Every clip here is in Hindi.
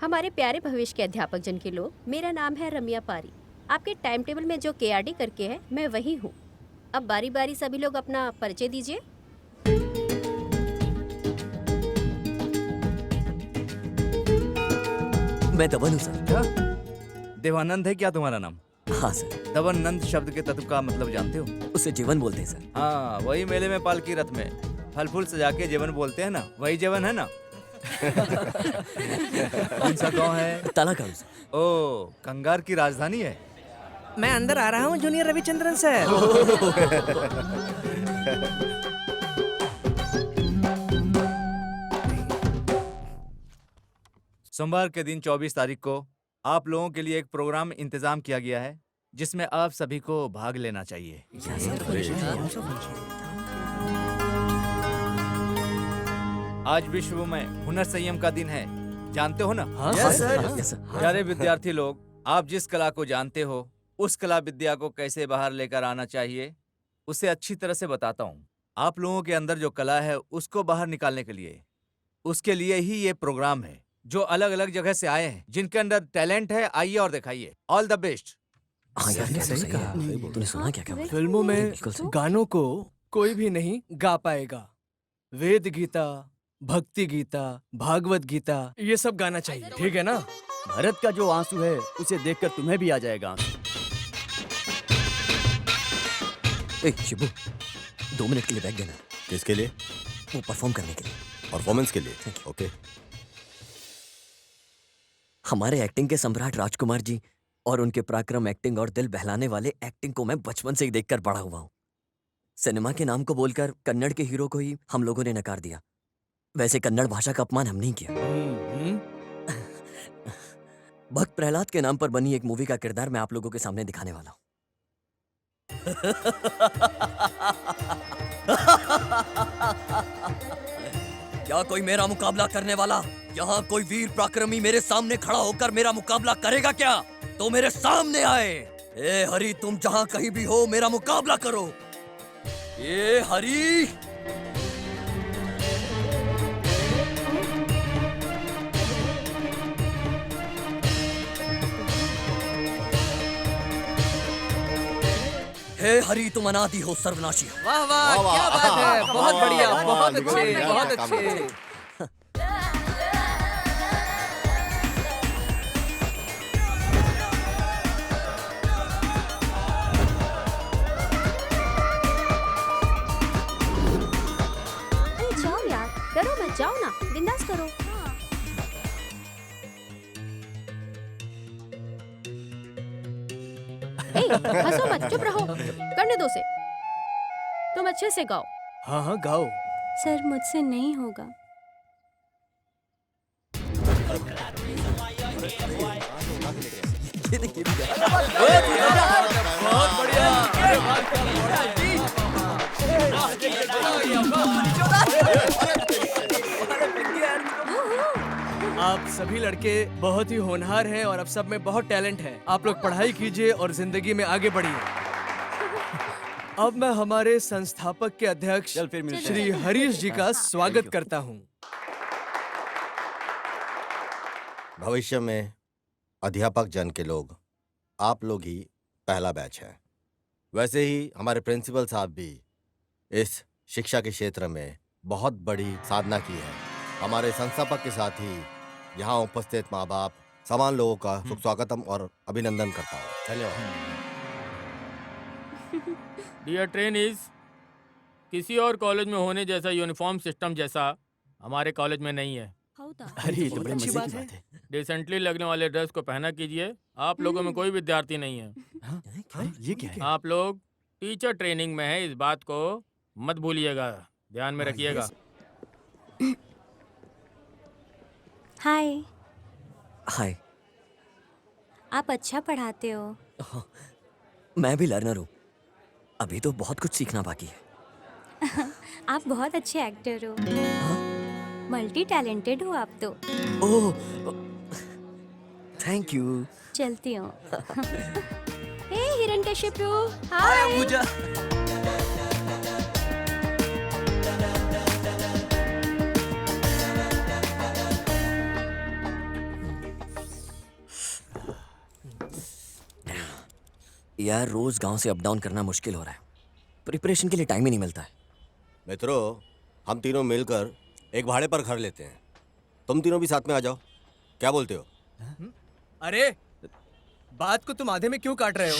हमारे प्यारे भविष्य के अध्यापक जन के लोग, मेरा नाम है रम्या पारी। आपके टाइम टेबल में जो केआरडी करके है, मैं वही हूँ। अब बारी बारी सभी लोग अपना परिचय दीजिए। मैं दवन हूँ सर। क्या देवानंद है क्या तुम्हारा नाम? हाँ सर। दवानंद शब्द के तत्व का मतलब जानते हो? उसे जीवन बोलते हैं सर। हाँ, वही मेले में पालकी रथ में फल फूल सजा के जीवन बोलते हैं ना, वही जीवन है ना। कौन सा गांव है? तालाकाड़ू सर। ओ, कंगार की राजधानी है। मैं अंदर आ रहा हूँ जूनियर रविचंद्रन सर। सोमवार के दिन 24 तारीख को आप लोगों के लिए एक प्रोग्राम इंतजाम किया गया है, जिसमें आप सभी को भाग लेना चाहिए। आज विश्व में हुनर संयम का दिन है, जानते हो ना? हाँ Yes, sir. sir. Yes sir. प्यारे विद्यार्थी लोग, आप जिस कला को जानते हो, उस कला विद्या को कैसे बाहर लेकर आना चाहिए, उसे अच्छी तरह से बताता हूँ। आप लोगों के अंदर जो कला है, उसको बाहर निकालने के लिए, उसके लिए ही ये प्रोग्राम है। जो अलग अलग जगह से आए हैं, जिनके अंदर टैलेंट है, आइए और दिखाइए। All the best. हाँ यार, ये सही कहा। तूने सुना क्या क्या? फिल्मों में बिल्कुल सही। गानों को कोई भी नहीं गा पाएगा। वेद गीता, भक्ति गीता, भागवत गीता, ये सब गाना चाहिए, ठीक है ना? भरत का जो आंसू है उसे देखकर तुम्हें भी आ जाएगा आंसू। ए शिबू, 2 मिनट के लिए बैठ देना। किसके लिए? वो परफॉर्म करने के लिए। परफॉर्मेंस के लिए? Thank you. ओके। हमारे एक्टिंग के सम्राट राजकुमार जी और उनके पराक्रम एक्टिंग और दिल बहलाने वाले एक्टिंग को मैं बचपन से ही देखकर बड़ा हुआ हूँ। सिनेमा के नाम को बोलकर कन्नड़ के हीरो को ही हम लोगों ने नकार दिया। वैसे कन्नड़ भाषा का अपमान हम नहीं किया। भक्त प्रहलाद के नाम पर बनी एक मूवी का किरदार मैं आप लोगों के सामने दिखाने वाला हूँ। क्या कोई मेरा मुकाबला करने वाला, यहाँ कोई वीर पराक्रमी मेरे सामने खड़ा होकर मेरा मुकाबला करेगा क्या? तो मेरे सामने आए। ए हरी, तुम जहाँ कहीं भी हो मेरा मुकाबला करो। ए हरी। हे हरी, तुम अनादि हो, सर्वनाशी हो। वाह वाह, क्या बात है, बहुत बढ़िया, बहुत अच्छे, बहुत बहुत अच्छे। अरे जाओ यार, डरो मत, जाओ ना, बिंदास करो। ए, हंसो मत, चुप रहो, करने दो उसे। तुम अच्छे से गाओ। हाँ हाँ, गाओ। सर, मुझसे नहीं होगा। ये देखिए भी क्या। बहुत बढ़िया। आप सभी लड़के बहुत ही होनहार हैं और अब सब में बहुत टैलेंट है। आप लोग पढ़ाई कीजिए और जिंदगी में आगे बढ़िए। अब मैं हमारे संस्थापक के अध्यक्ष चल फिर मिलते श्री हरीश जी का स्वागत करता हूँ। भविष्य में अध्यापक जन के लोग, आप लोग ही पहला बैच है। वैसे ही हमारे प्रिंसिपल साहब भी इस शिक्षा के क्षेत्र में बहुत बड़ी साधना की है। हमारे संस्थापक के साथ ही यहाँ उपस्थित माँ बाप समान लोगों का सुख स्वागतम और अभिनंदन करता हूँ। धन्यवाद। डियर ट्रेनीज, किसी और कॉलेज में होने जैसा यूनिफॉर्म सिस्टम जैसा हमारे कॉलेज में नहीं है। अरे ये तो बड़ी अच्छी मजे बात की है। बात है। डिसेंटली लगने वाले ड्रेस को पहना कीजिए। आप लोगों में कोई विद्यार्थी नहीं है। हाँ, ये क्या है? आप लोग टीचर ट्रेनिंग में है, इस बात को मत भूलिएगा, ध्यान में रखिएगा। हाय, हाय। आप अच्छा पढ़ाते हो। मैं भी लर्नर हूँ, अभी तो बहुत कुछ सीखना बाकी है। आप बहुत अच्छे एक्टर हो। मल्टी टैलेंटेड हो आप तो। ओह, थैंक यू। चलती हूँ। हे हिरण्यकशिपु, हाय। पूजा। यार रोज गांव से अप डाउन करना मुश्किल हो रहा है। प्रिपरेशन के लिए टाइम ही नहीं मिलता है। मित्रों, हम तीनों मिलकर एक भाड़े पर घर लेते हैं। तुम तीनों भी साथ में आ जाओ, क्या बोलते हो? अरे बात को तुम आधे में क्यों काट रहे हो?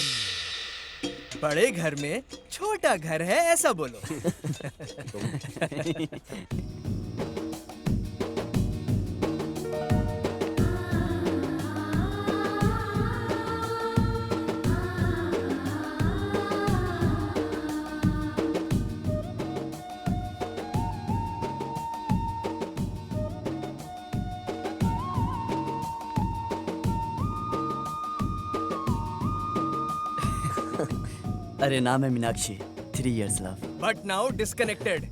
बड़े घर में छोटा घर है ऐसा बोलो। अरे नाम है Meenakshi, 3 years love। But now disconnected.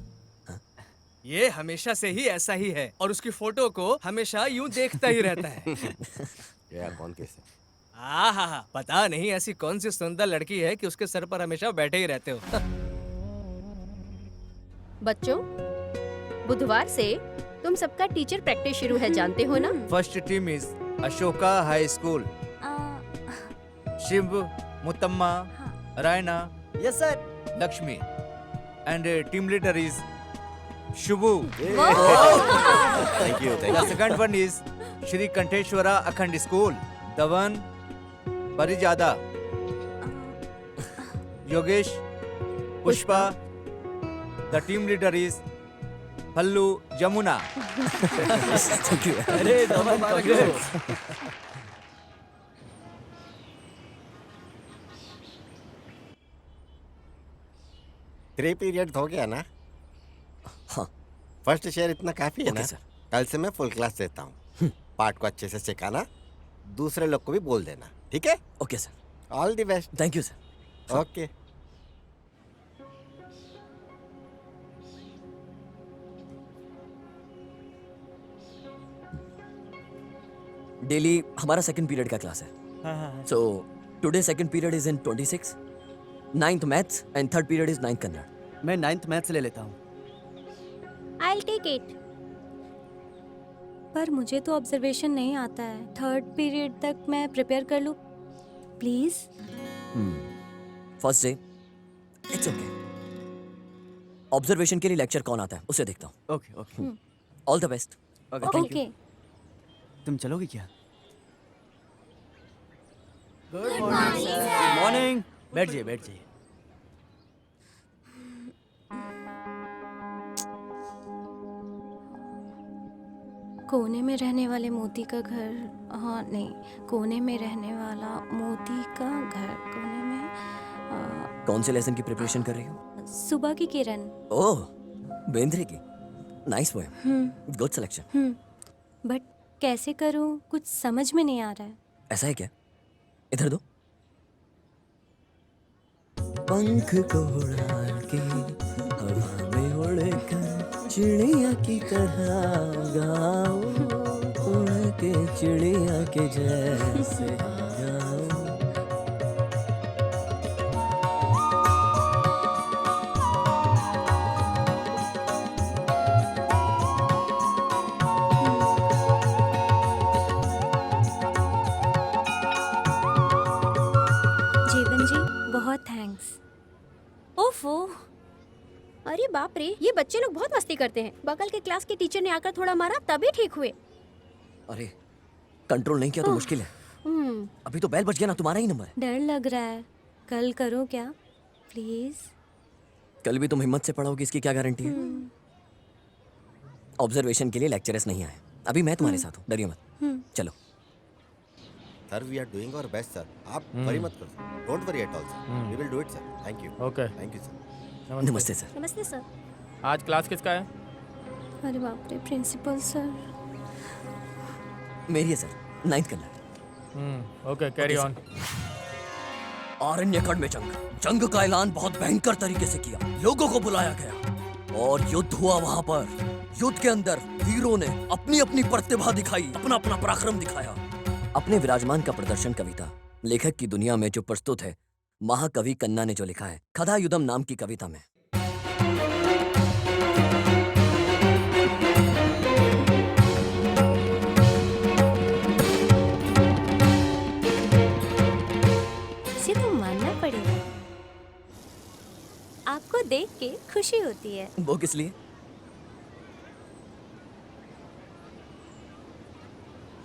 ये हमेशा से ही ऐसा ही है और उसकी फोटो को हमेशा यूं देखता ही रहता है। यार कौन कैसे? हाँ, पता नहीं ऐसी कौन सी सुंदर लड़की है कि उसके सर पर हमेशा बैठे ही रहते हो। बच्चों, बुधवार से तुम सबका टीचर प्रैक्टिस शुरू है, जानते हो ना? First team is Ashoka high school. Shiv, Muthamma, Raina, yes sir. Lakshmi and team leader is Shubhu. Thank you The second one is Shri Kanteshwara Akhand School. The one Parijada, Yogesh, Pushpa. The team leader is Pallu Jamuna. अरे दमन congrats। 3 पीरियड हो गया ना? हाँ। फर्स्ट शेयर इतना काफी है ओके ना? सर। कल से मैं फुल क्लास देता हूँ। पार्ट को अच्छे से सिखाना, दूसरे लोग को भी बोल देना, ठीक है? Okay sir. All the best. Thank you sir. Okay. Daily हमारा सेकंड पीरियड का क्लास है। So today second period is in 26, 9th maths and third period is 9th Kannada. मैं 9th मैथ्स ले लेता हूँ। I'll take it. पर मुझे तो ऑब्जर्वेशन नहीं आता है। 3rd पीरियड तक मैं प्रिपेयर कर लूँ please. First day it's okay. Observation के लिए लेक्चर कौन आता है उसे देखता हूँ। Okay okay all the best. Okay thank you. Okay. तुम चलोगे क्या? Good morning. बैठ जाइए बैठ जाइए। कोने में रहने वाले मोती का घर, हाँ नहीं, कोने में रहने वाला मोती का घर, कोने में कौन से लेसन की प्रिपरेशन कर रही हो? सुबह की किरण। ओह, बेंद्रे की। Nice poem, good selection. But कैसे करूँ कुछ समझ में नहीं आ रहा है। ऐसा है क्या? इधर दो। पंख को उड़ा के हवा में उड़कर चिड़िया की तरह गाओ, उड़ के चिड़िया के जैसे गाओ। जीवन जी बहुत थैंक्स। ओफो, अरे बाप रे, ये बच्चे लोग बहुत मस्ती करते हैं। बगल के क्लास के टीचर ने आकर थोड़ा मारा तभी ठीक हुए। अरे कंट्रोल नहीं किया तो मुश्किल है। अभी तो बेल बज गया ना, तुम्हारा ही नंबर है। डर लग रहा है। कल करो क्या प्लीज? कल भी तुम हिम्मत से पढ़ोगे इसकी क्या गारंटी है? ऑब्जर्वेशन के लिए लेक्चरर्स नहीं आए। अभी मैं तुम्हारे साथ हूँ, डरिए मत। चलो। Sir, we are doing our best sir. आप वरी मत करो। Don't worry at all sir. We will do it sir. Thank you. Okay. Thank you sir. नमस्ते सर। नमस्ते सर। आज क्लास किसका है? अरे बाप रे, प्रिंसिपल सर। मेरी है sir, 9th Kannada. Okay, carry on. आरण्यकड़ में जंग का ऐलान बहुत भयंकर तरीके से किया। लोगों को बुलाया गया और युद्ध हुआ। वहां पर युद्ध के अंदर वीरों ने अपनी अपनी प्रतिभा दिखाई, अपना अपना पराक्रम दिखाया। अपने विराजमान का प्रदर्शन कविता लेखक की दुनिया में जो प्रस्तुत है, महाकवि कन्ना ने जो लिखा है कथा युद्धम नाम की कविता में। इसे तुम मानना आती है। वो किस लिए?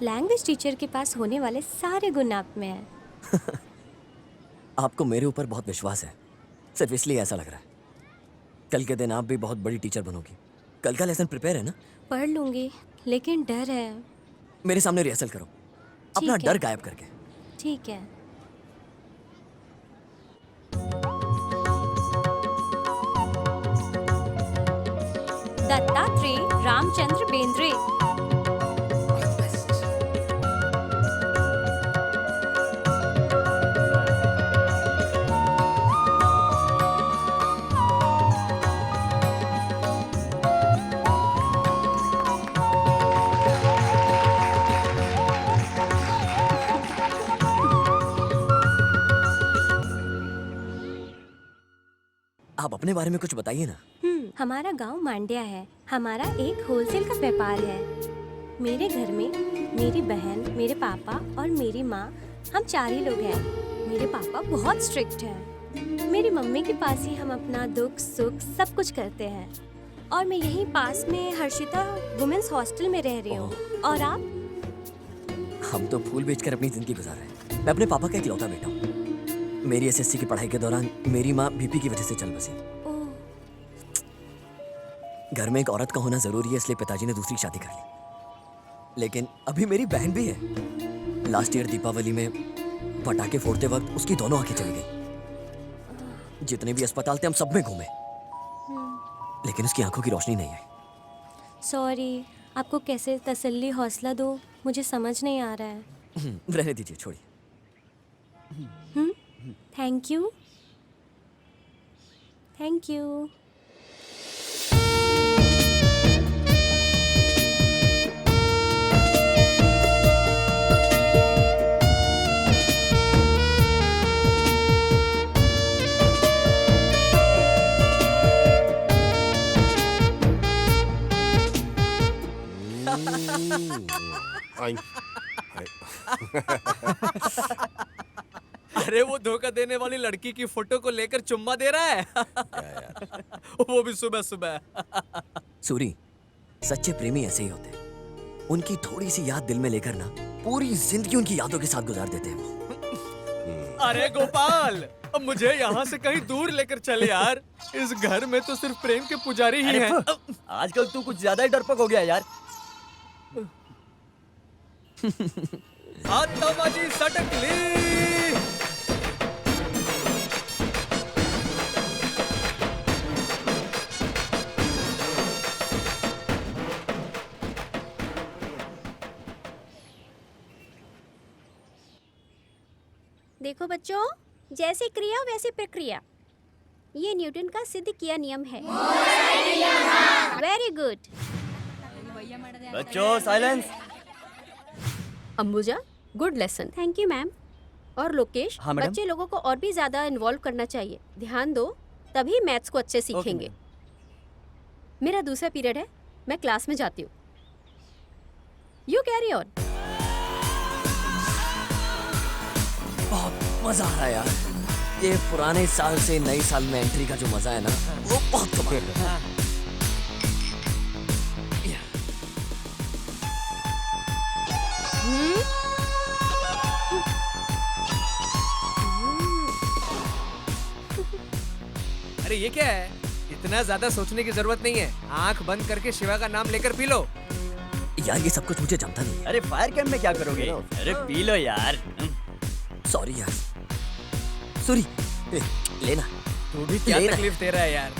लैंग्वेज टीचर के पास होने वाले सारे गुण आप में हैं। आपको मेरे ऊपर बहुत विश्वास है, सिर्फ इसलिए ऐसा लग रहा है। कल के दिन आप भी बहुत बड़ी टीचर बनोगी। कल का लेसन प्रिपेयर है ना? पढ़ लूंगी, लेकिन डर है। मेरे सामने रिहर्सल करो, अपना ठीक है। डर गायब करके। ठीक है। दत्तात्रेय रामचंद्र बेंद्रे। आप अपने बारे में कुछ बताइए ना। हमारा गांव मांड्या है। हमारा एक होलसेल का व्यापार है। मेरे घर में मेरी बहन, मेरे पापा और मेरी माँ, हम 4 ही लोग हैं। मेरे पापा बहुत स्ट्रिक्ट हैं। मेरी मम्मी के पास ही हम अपना दुख सुख सब कुछ करते हैं। और मैं यहीं पास में हर्षिता वुमेन्स हॉस्टल में रह रही हूँ। और आप? हम तो फूल बेचकर अपनी जिंदगी गुजार रहे हैं। मैं अपने पापा का इकलौता बेटा हूँ। मेरी एसएससी की पढ़ाई के दौरान मेरी माँ बीपी की वजह से चल बसी। ओह, घर में एक औरत का होना जरूरी है, इसलिए पिताजी ने दूसरी शादी कर ली। लेकिन अभी मेरी बहन भी है। लास्ट ईयर दीपावली में पटाखे फोड़ते वक्त उसकी दोनों आंखें चली गई। जितने भी अस्पताल थे हम सब में घूमे, लेकिन उसकी आंखों की रोशनी नहीं आई। सॉरी। आपको कैसे तसल्ली हौसला दो, मुझे समझ नहीं आ रहा है। रहने दीजिए, छोड़िए। Thank you. Thank you. I अरे वो धोखा देने वाली लड़की की फोटो को लेकर चुम्मा दे रहा है। वो भी सुबह सुबह। सूरी, सच्चे प्रेमी ऐसे ही होते हैं। उनकी थोड़ी सी याद दिल में लेकर ना पूरी जिंदगी उनकी यादों के साथ गुजार देते हैं वो। अरे गोपाल, अब मुझे यहाँ से कहीं दूर लेकर चल यार। इस घर में तो सिर्फ प्रेम के पुजारी ही हैं। आजकल तू कुछ ज्यादा ही डरपोक हो गया यार। आत्माजी सटकली। देखो बच्चों, जैसे क्रिया वैसे प्रक्रिया, ये न्यूटन का सिद्ध किया नियम है। Very good. बच्चों silence. Ambuja, good lesson. Thank you ma'am. और लोकेश, हाँ, मैडम। बच्चे लोगों को और भी ज्यादा इन्वॉल्व करना चाहिए। ध्यान दो, तभी मैथ्स को अच्छे सीखेंगे। मेरा दूसरा पीरियड है, मैं क्लास में जाती हूँ। You carry on. बहुत मजा आ रहा है यार। ये पुराने साल से नए साल में एंट्री का जो मजा है ना, वो बहुत कमाल है। अरे ये क्या है? इतना ज्यादा सोचने की जरूरत नहीं है। आंख बंद करके शिवा का नाम लेकर पी लो। यार ये सब कुछ मुझे जमता नहीं है। अरे फायर कैंप में क्या करोगे? अरे पी लो यार। सॉरी यार। सूरी, लेना। तू भी क्या लेना। तकलीफ दे रहा है यार।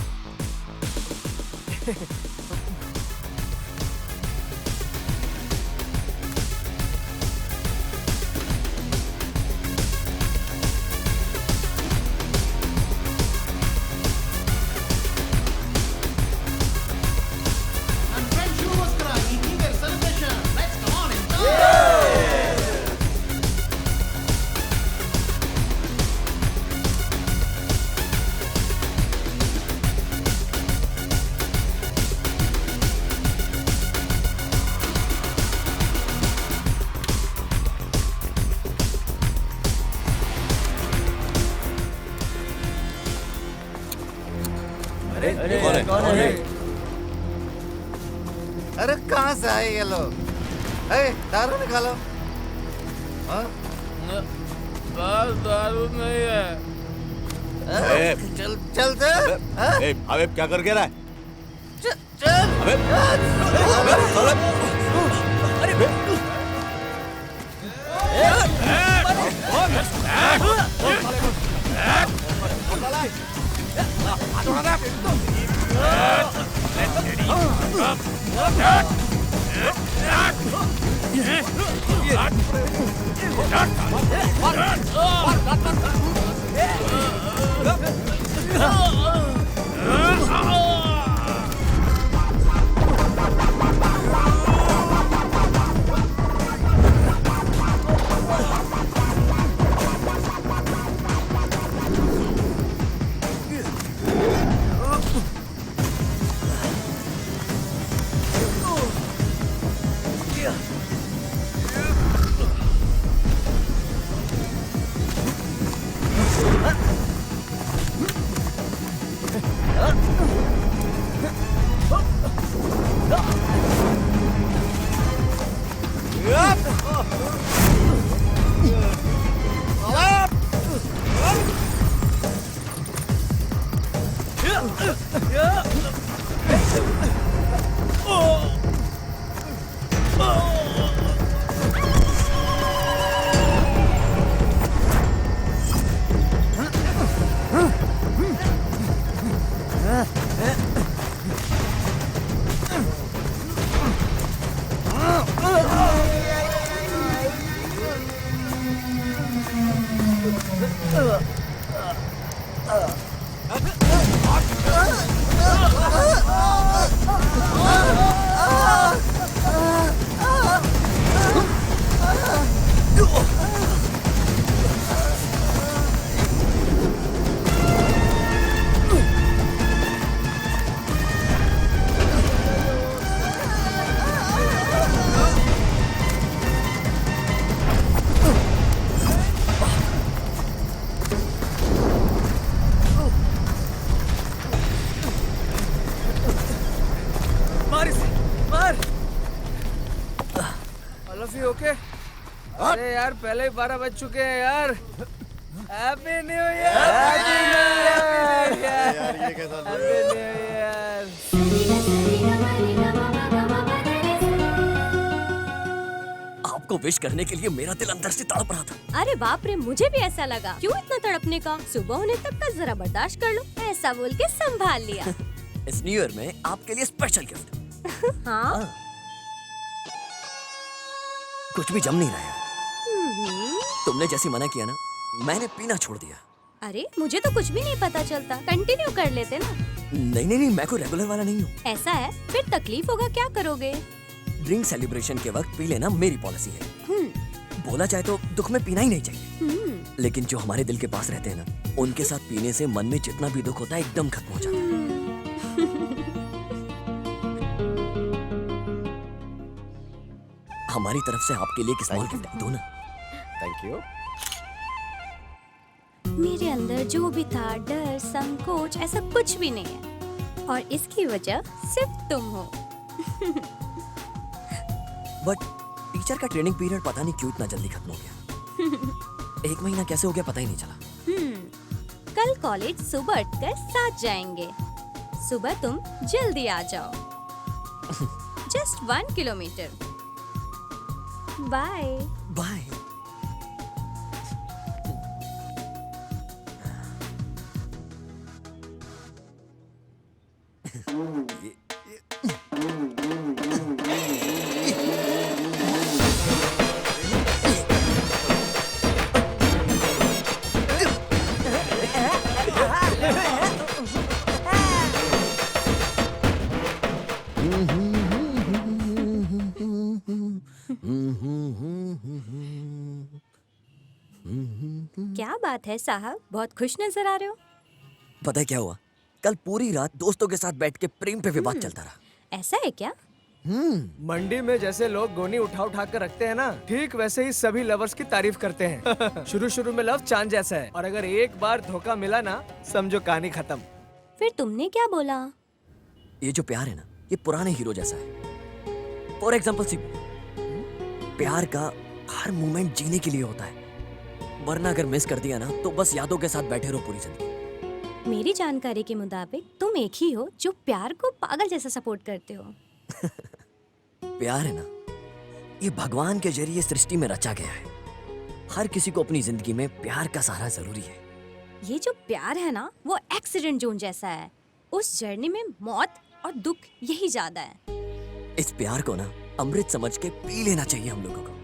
अरे कहाँ से आए ये लोग? दारू निकालो। हाँ? बस दारू नहीं है। चल चल चल। अबे क्या कर रहा है? चल। ओके अरे यार पहले ही 12 बज चुके हैं यार। Happy new year. यार ये कैसा हैप्पी न्यू ईयर। आपको विश करने के लिए मेरा दिल अंदर से तड़प रहा था। अरे बाप रे, मुझे भी ऐसा लगा। क्यों इतना तड़पने का? सुबह होने तक का जरा बर्दाश्त कर लो। ऐसा बोल के संभाल लिया। इस न्यू ईयर में आपके लिए स्पेशल गिफ्ट। हाँ? कुछ भी जम नहीं रहा है। तुमने जैसी मना किया ना, मैंने पीना छोड़ दिया। अरे मुझे तो कुछ भी नहीं पता चलता। कंटिन्यू कर लेते ना। नहीं, मैं कोई रेगुलर वाला नहीं हूँ। ऐसा है? फिर तकलीफ होगा, क्या करोगे? ड्रिंक सेलिब्रेशन के वक्त पी लेना मेरी पॉलिसी है। बोला जाए तो दुख में पीना ही नहीं चाहिए, लेकिन जो हमारे दिल के पास रहते हैं ना, उनके साथ पीने से मन में जितना भी दुख होता है एकदम खत्म हो जाता है। हमारी तरफ से आपके लिए एक स्मॉल गिफ्ट दो ना। Thank you. मेरे अंदर जो भी था, डर, संकोच, ऐसा कुछ भी नहीं है, और इसकी वजह सिर्फ तुम हो। बट टीचर का ट्रेनिंग पीरियड पता नहीं क्यों इतना जल्दी खत्म हो गया। 1 महीना कैसे हो गया पता ही नहीं चला। कल कॉलेज सुबह उठकर साथ जाएंगे। सुबह तुम जल्दी आ जाओ। Just 1 kilometre. Bye bye. क्या बात है साहब, बहुत खुश नजर आ रहे हो। पता है क्या हुआ? कल पूरी रात दोस्तों के साथ बैठ के प्रेम पे विवाद चलता रहा। ऐसा है क्या? मंडी में जैसे लोग गोनी उठा उठा कर रखते हैं ना, ठीक वैसे ही सभी लवर्स की तारीफ करते हैं। शुरू में लव चांद जैसा है, और अगर एक बार धोखा मिला ना, समझो कहानी खत्म। फिर तुमने क्या बोला? ये जो प्यार है ना, ये पुराने हीरो जैसा है। फॉर एग्जाम्पल सी, प्यार का हर मोमेंट जीने के लिए होता है, वरना अगर मिस कर दिया ना तो बस यादों के साथ बैठे रहो पूरी जिंदगी। मेरी जानकारी के मुताबिक तुम एक ही हो जो प्यार को पागल जैसा सपोर्ट करते हो। प्यार है ना, ये भगवान के जरिए सृष्टि में रचा गया है। हर किसी को अपनी जिंदगी में प्यार का सहारा जरूरी है। ये जो प्यार है ना, वो एक्सीडेंट जोन जैसा है। उस जर्नी में मौत और दुख यही ज्यादा है। इस प्यार को ना अमृत समझ के पी लेना चाहिए हम लोगों को।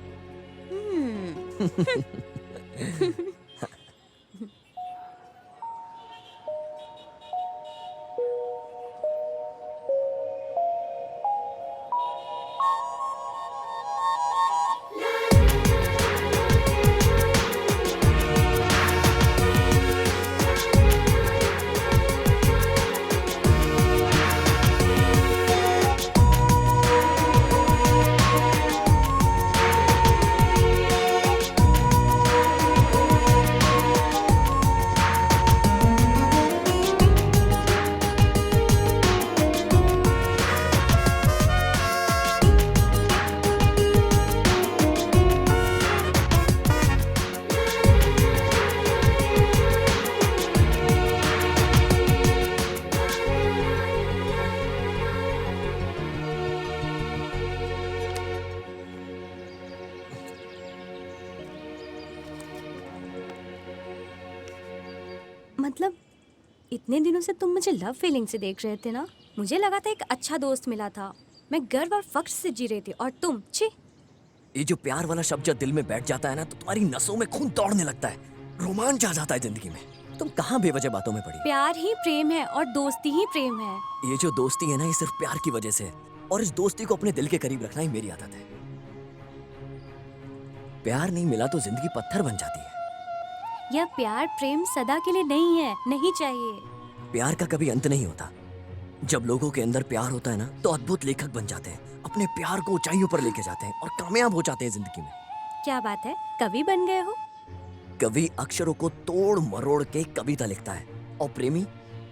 मतलब इतने दिनों से तुम मुझे लव फीलिंग से देख रहे थे ना। मुझे लगा था एक अच्छा दोस्त मिला था, मैं गर्व और फख्र से जी रही थी, और तुम छी। ये जो प्यार वाला शब्द जब दिल में बैठ जाता है ना तो तुम्हारी नसों में खून दौड़ने लगता है, रोमांच आ जाता है जिंदगी में। तुम कहाँ बेवजह बातों में पड़ी। प्यार ही प्रेम है और दोस्ती ही प्रेम है। ये जो दोस्ती है ना, ये सिर्फ प्यार की वजह से है, और इस दोस्ती को अपने दिल के करीब रखना ही मेरी आदत है। प्यार नहीं मिला तो जिंदगी पत्थर बन जाती है। यह प्यार प्रेम सदा के लिए नहीं है, नहीं चाहिए। प्यार का कभी अंत नहीं होता। जब लोगों के अंदर प्यार होता है ना तो अद्भुत लेखक बन जाते हैं, अपने प्यार को ऊंचाइयों पर लेके जाते हैं और कामयाब हो जाते हैं जिंदगी में। क्या बात है, कवि बन गए हो? कवि अक्षरों को तोड़ मरोड़ के कविता लिखता है, और प्रेमी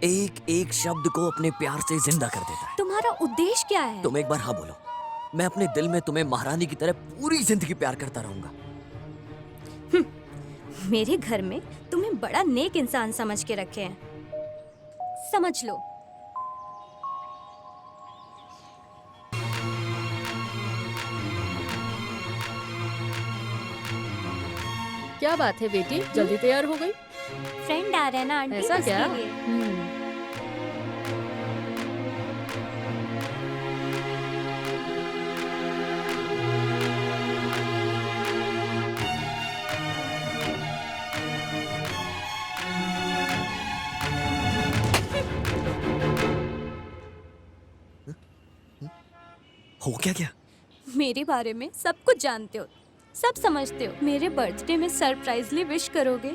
एक एक शब्द को अपने प्यार से जिंदा कर देता है। तुम्हारा उद्देश्य क्या है? तुम एक बार हाँ बोलो, मैं अपने दिल में तुम्हें महारानी की तरह पूरी जिंदगी प्यार करता रहूंगा। मेरे घर में तुम्हें बड़ा नेक इंसान समझ के रखे हैं, समझ लो। क्या बात है बेटी, जल्दी तैयार हो गई? फ्रेंड आ रहे हैं ना आंटी, ऐसा उसके क्या? लिए। हो क्या क्या? मेरे बारे में सब कुछ जानते हो, सब समझते हो। मेरे बर्थडे में सरप्राइजली विश करोगे?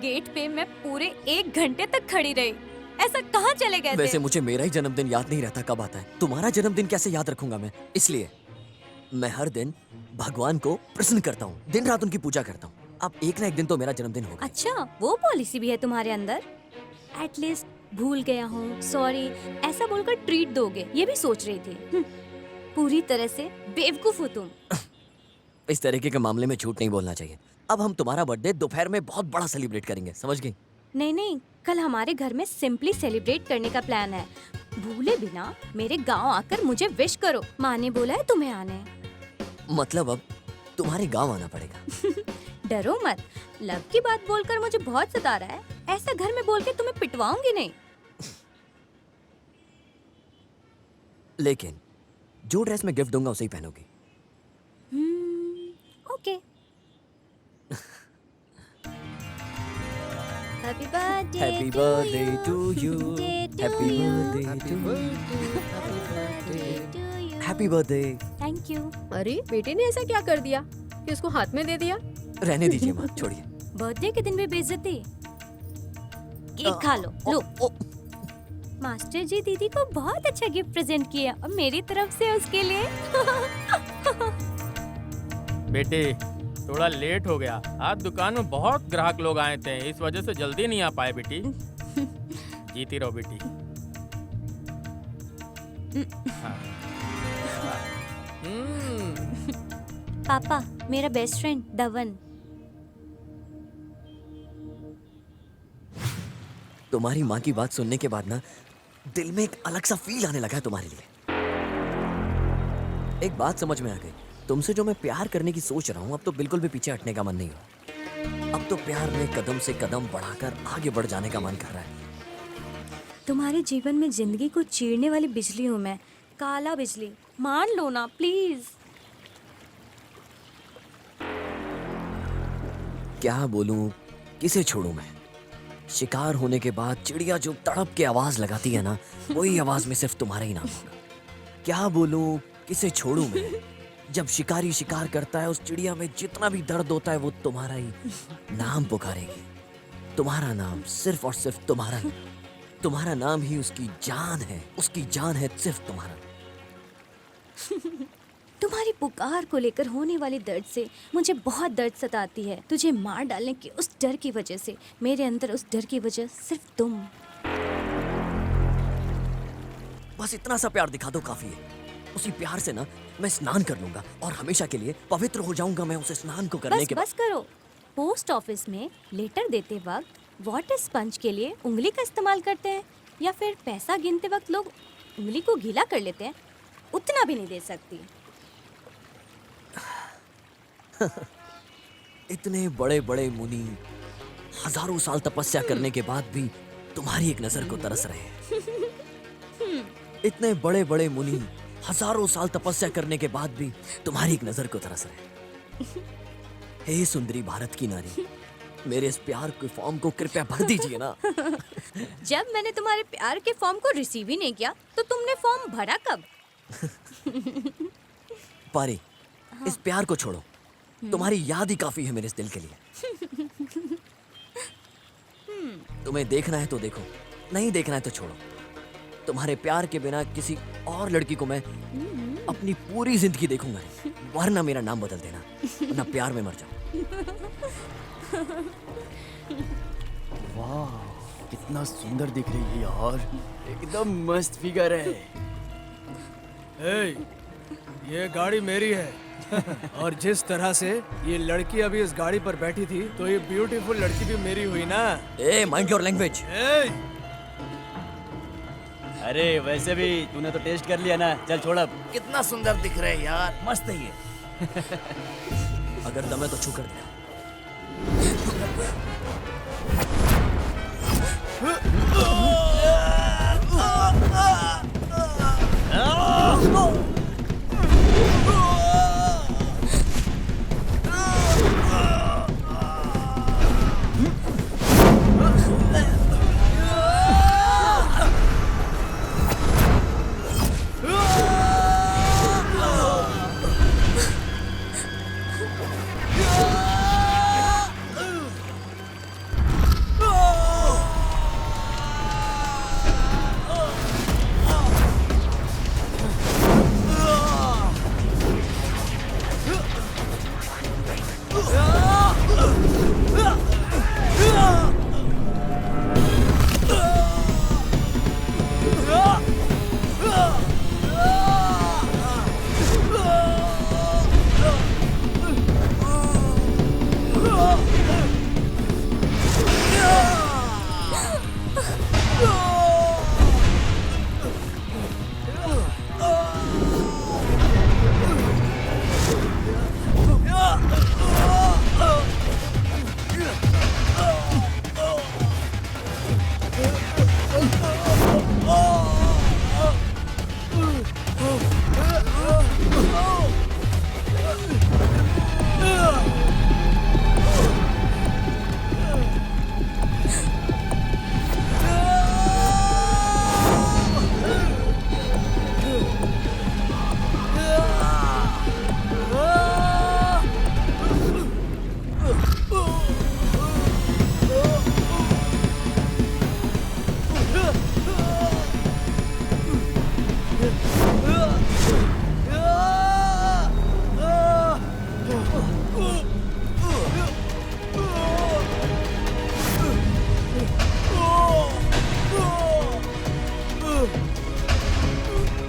गेट पे मैं पूरे 1 घंटे तक खड़ी रही। ऐसा कहाँ चले गए थे? वैसे मुझे मेरा ही जन्मदिन याद नहीं रहता कब आता है, तुम्हारा जन्मदिन कैसे याद रखूंगा मैं? इसलिए मैं हर दिन भगवान को प्रसन्न करता हूँ, दिन रात उनकी पूजा करता हूँ। अब एक ना एक दिन तो मेरा जन्मदिन होगा। अच्छा, वो पॉलिसी भी है तुम्हारे अंदर? एटलीस्ट भूल गया हूँ, सॉरी ऐसा बोलकर ट्रीट दोगे, ये भी सोच रही थी। पूरी तरह से बेवकूफ हो तुम। इस तरीके के मामले में झूठ नहीं बोलना चाहिए। अब हम तुम्हारा बर्थडे दोपहर में बहुत बड़ा सेलिब्रेट करेंगे, समझ गई? नहीं नहीं, कल हमारे घर में सिंपली सेलिब्रेट करने का प्लान है। भूले बिना मेरे गांव आकर मुझे विश करो, माँ ने बोला है तुम्हें आने। मतलब अब तुम्हारे गांव आना पड़ेगा। डरो मत, लव की बात बोलकर मुझे बहुत सता रहा है। ऐसा घर में बोल के तुम्हें पिटवाऊंगी नहीं। लेकिन जो ड्रेस मैं गिफ्ट दूंगा उसे ही पहनोगी। Okay. Happy birthday happy birthday to you, happy birthday to happy birthday. Thank you. अरे बेटे ने ऐसा क्या कर दिया कि उसको हाथ में दे दिया? रहने दीजिए माँ, छोड़िए। बर्थडे के दिन भी बेइज्जती। केक खा लो। लो। मास्टर जी दीदी को बहुत अच्छा गिफ्ट प्रेजेंट किया और मेरी तरफ से उसके लिए। बेटे थोड़ा लेट हो गया, आज दुकान में बहुत ग्राहक लोग आए थे, इस वजह से जल्दी नहीं आ पाए बेटी। जीती रहो बेटी। पापा, मेरा बेस्ट फ्रेंड धवन। तुम्हारी माँ की बात सुनने के बाद ना दिल में एक अलग सा फील आने लगा है तुम्हारे लिए। एक बात समझ में आ गई, तुमसे जो मैं प्यार करने की सोच रहा हूँ, अब तो बिल्कुल भी पीछे हटने का मन नहीं हो। अब तो प्यार में कदम से कदम बढ़ाकर आगे बढ़ जाने का मन कर रहा है। तुम्हारे जीवन में जिंदगी को चीरने वाली बिजली हूँ मैं, काला बिजली। मान लो ना प्लीज। क्या बोलूं, किसे छोड़ूं मैं? शिकार होने के बाद चिड़िया जो तड़प के आवाज लगाती है ना, वही आवाज में सिर्फ तुम्हारा ही नाम होगा। क्या बोलूं, किसे छोड़ूं मैं? जब शिकारी शिकार करता है, उस चिड़िया में जितना भी दर्द होता है वो तुम्हारा ही नाम पुकारेगी। तुम्हारा नाम, सिर्फ और सिर्फ तुम्हारा ही। तुम्हारा नाम ही उसकी जान है, उसकी जान है सिर्फ तुम्हारा। तुम्हारी पुकार को लेकर होने वाले दर्द से मुझे बहुत दर्द सताती है। तुझे मार डालने के उस डर की वजह से, मेरे अंदर उस डर की वजह सिर्फ तुम। बस इतना सा प्यार दिखा दो, काफी है। उसी प्यार से ना मैं स्नान कर लूंगा और हमेशा के लिए पवित्र हो जाऊंगा मैं उस स्नान को करने के बाद। बस करो। पोस्ट ऑफिस में लेटर देते वक्त वाटर स्पंज के लिए उंगली का इस्तेमाल करते हैं, या फिर पैसा गिनते वक्त लोग उंगली को गीला कर लेते हैं? उतना भी नहीं दे सकती। इतने बड़े बड़े मुनि हजारों साल तपस्या करने के बाद भी तुम्हारी एक नजर को तरस रहे हैं। इतने बड़े बड़े मुनि हजारों साल तपस्या करने के बाद भी तुम्हारी एक नजर को तरस रहे हैं। हे सुंदरी भारत की नारी, मेरे इस प्यार के फॉर्म को कृपया भर दीजिए ना। जब मैंने तुम्हारे प्यार के फॉर्म को रिसीव ही नहीं किया तो तुमने फॉर्म भरा कब? पारी, इस प्यार को छोड़ो। तुम्हारी याद ही काफी है मेरे इस दिल के लिए। तुम्हें देखना है तो देखो, नहीं देखना है तो छोड़ो। तुम्हारे प्यार के बिना किसी और लड़की को मैं अपनी पूरी जिंदगी देखूंगा नहीं, वरना मेरा नाम बदल देना, वरना प्यार में मर जाओ। वाह, कितना सुंदर दिख रही है यार, एकदम मस्त फिगर है। ए, ये गाड़ी मेरी है। और जिस तरह से ये लड़की अभी इस गाड़ी पर बैठी थी, तो ये ब्यूटीफुल लड़की भी मेरी हुई ना। ए, माइंड योर लैंग्वेज। अरे वैसे भी तूने तो टेस्ट कर लिया ना, चल छोड़ अब। कितना सुंदर दिख रहे हैं यार, मस्त है ये। अगर दम है तो छू कर दिया।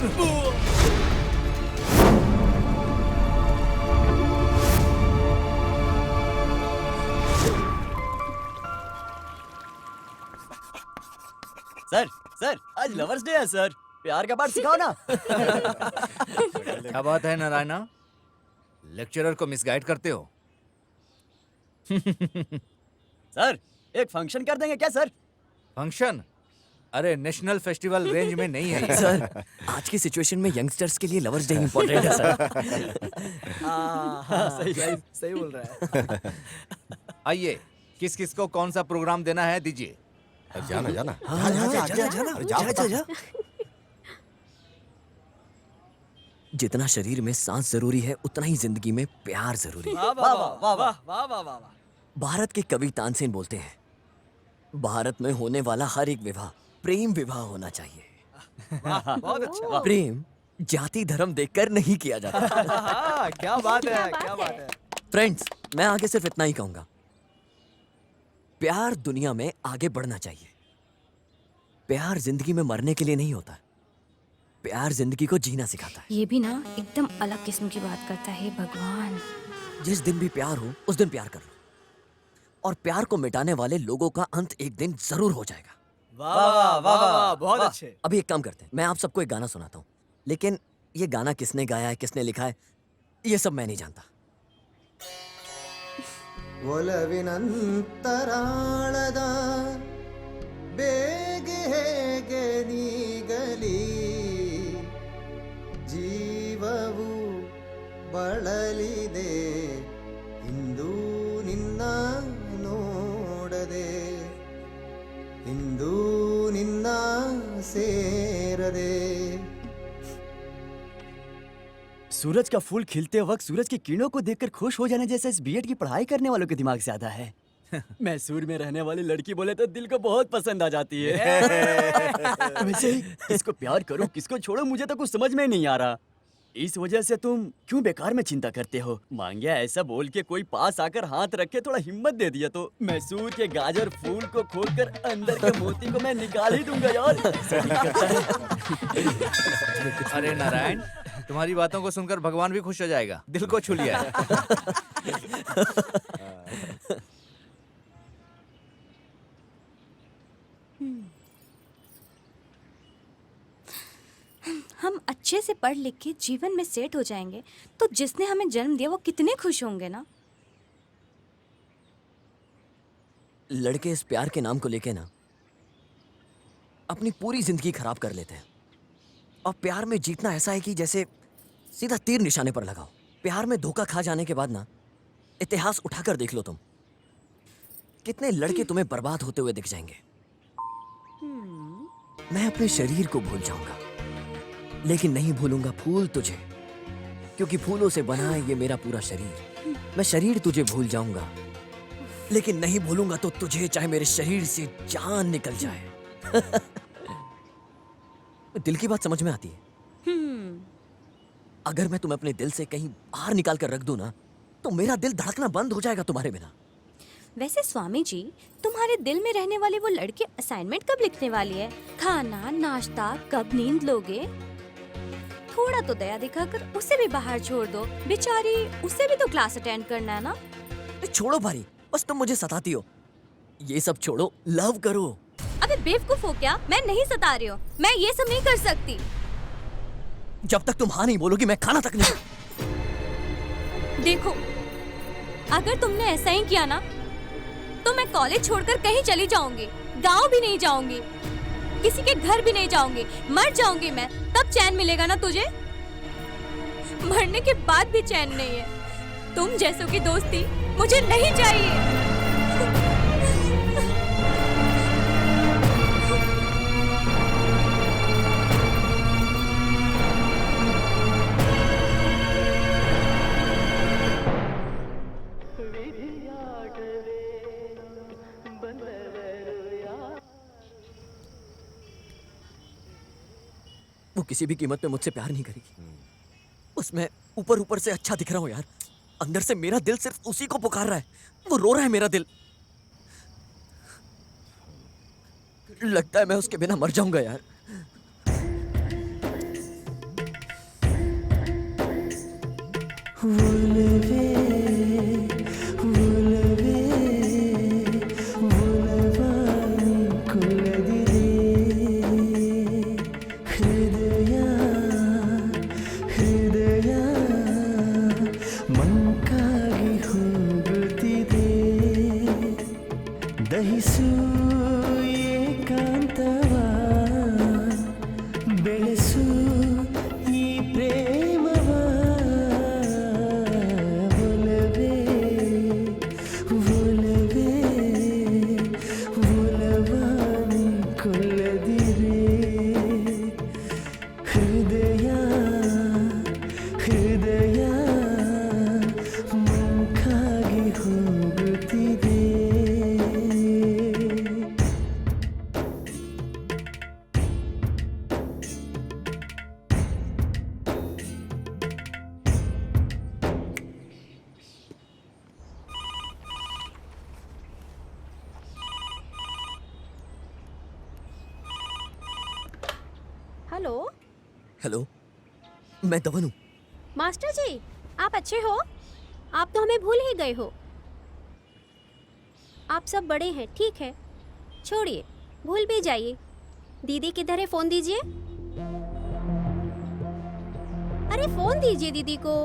सर सर आज लवर्स डे है सर, प्यार का पाठ सिखाओ ना। क्या बात है नारायणा, लेक्चरर को मिसगाइड करते हो? सर एक फंक्शन कर देंगे क्या सर? फंक्शन? अरे नेशनल फेस्टिवल रेंज में नहीं है ये। सर आज की सिचुएशन में यंगस्टर्स के लिए लवर्स डे इम्पोर्टेंट है सर। सही सही सही बोल रहा है। आइए, किस किस को कौन सा प्रोग्राम देना है दीजिए। जाना जाना जितना शरीर में सांस जरूरी है उतना ही जिंदगी में प्यार जरूरी है। वाह वाह वाह वाह वाह वाह वाह वाह। भारत के कवि तानसेन बोलते हैं, भारत में होने वाला हर एक विवाह प्रेम विवाह होना चाहिए। बहुत अच्छा। प्रेम जाति धर्म देखकर नहीं किया जाता। क्या बात है, क्या बात है। फ्रेंड्स, मैं आगे सिर्फ इतना ही कहूंगा, प्यार दुनिया में आगे बढ़ना चाहिए। प्यार जिंदगी में मरने के लिए नहीं होता, प्यार जिंदगी को जीना सिखाता है। ये भी ना एकदम अलग किस्म की बात करता है भगवान। जिस दिन भी प्यार हो उस दिन प्यार कर लो, और प्यार को मिटाने वाले लोगों का अंत एक दिन जरूर हो जाएगा। वाह वाह वाह वाह, बहुत अच्छे। अभी एक काम करते हैं, मैं आप सबको एक गाना सुनाता हूँ, लेकिन ये गाना किसने गाया है, किसने लिखा है, ये सब मैं नहीं जानता। ಒಲವಿನಂತರಾಳದ ಬೇಗೆ ಹೇಗೆ ನೀಗಲಿ ಜೀವವು ಬಳಲಿದೆ ಇಂದು ನಿನ್ನ ನೋಡದೆ ಇಂದು ನಿನ್ನ ಸೇರದೆ। सूरज का फूल खिलते वक्त सूरज की किरणों को देखकर खुश हो जाने जैसा इस बीएड की पढ़ाई करने वालों के दिमाग ज्यादा है। मैसूर में रहने वाली लड़की बोले तो दिल को बहुत पसंद आ जाती है। वैसे ही किसको प्यार करूं किसको छोड़ो मुझे तो कुछ समझ में नहीं आ रहा। इस वजह से तुम क्यों बेकार में चिंता करते हो? मांगिया ऐसा बोल के कोई पास आकर हाथ रख के थोड़ा हिम्मत दे दिया तो मैसूर के गाजर फूल को खोलकर अंदर के मोती को मैं निकाल ही दूंगा यार। अरे नारायण, तुम्हारी बातों को सुनकर भगवान भी खुश हो जाएगा, दिल को छू लिया है। हम अच्छे से पढ़ लिख के जीवन में सेट हो जाएंगे तो जिसने हमें जन्म दिया वो कितने खुश होंगे ना। लड़के इस प्यार के नाम को लेके ना अपनी पूरी जिंदगी खराब कर लेते हैं। और प्यार में जीतना ऐसा है कि जैसे सीधा तीर निशाने पर लगाओ। प्यार में धोखा खा जाने के बाद ना इतिहास उठाकर देख लो तुम, कितने लड़के तुम्हें बर्बाद होते हुए दिख जाएंगे। मैं अपने शरीर को भूल जाऊंगा लेकिन नहीं भूलूंगा फूल तुझे, क्योंकि फूलों से बना है ये मेरा पूरा शरीर। मैं शरीर तुझे भूल जाऊंगा लेकिन नहीं भूलूंगा तो तुझे, चाहे मेरे शरीर से जान निकल जाए। दिल की बात समझ में आती है? अगर मैं तुम्हें अपने दिल से कहीं बाहर निकाल कर रख दूं ना तो मेरा दिल धड़कना बंद हो जाएगा तुम्हारे बिना। वैसे स्वामी जी, तुम्हारे दिल में रहने वाली वो लड़की असाइनमेंट कब लिखने वाली है? खाना नाश्ता कब नींद लोगे? थोड़ा तो दया दिखाकर उसे भी बाहर छोड़ दो, बेचारी उसे भी तो क्लास अटेंड करना है ना। छोड़ो भारी, बस तुम मुझे सताती हो। ये सब छोड़ो, लव करो। अबे बेवकूफ हो क्या? मैं नहीं सता रही हूँ, मैं ये सब नहीं कर सकती। जब तक तुम हाँ नहीं बोलोगी मैं खाना तक नहीं। देखो, अगर तुमने ऐसा ही किया ना तो मैं कॉलेज छोड़कर कहीं चली जाऊंगी, गांव भी नहीं जाऊंगी, किसी के घर भी नहीं जाऊंगी, मर जाऊंगी मैं, तब चैन मिलेगा ना तुझे? मरने के बाद भी चैन नहीं है। तुम जैसों की दोस्ती मुझे नहीं चाहिए। वो किसी भी कीमत पे मुझसे प्यार नहीं करेगी। उसमें ऊपर ऊपर से अच्छा दिख रहा हूँ यार, अंदर से मेरा दिल सिर्फ उसी को पुकार रहा है। वो रो रहा है मेरा दिल। लगता है मैं उसके बिना मर जाऊंगा यार। हेलो, मैं दवन हूँ। मास्टर जी, आप अच्छे हो? आप तो हमें भूल ही गए हो। आप सब बड़े हैं, ठीक है, छोड़िए, भूल भी जाइए। दीदी किधर है? फोन दीजिए। अरे फोन दीजिए दीदी को।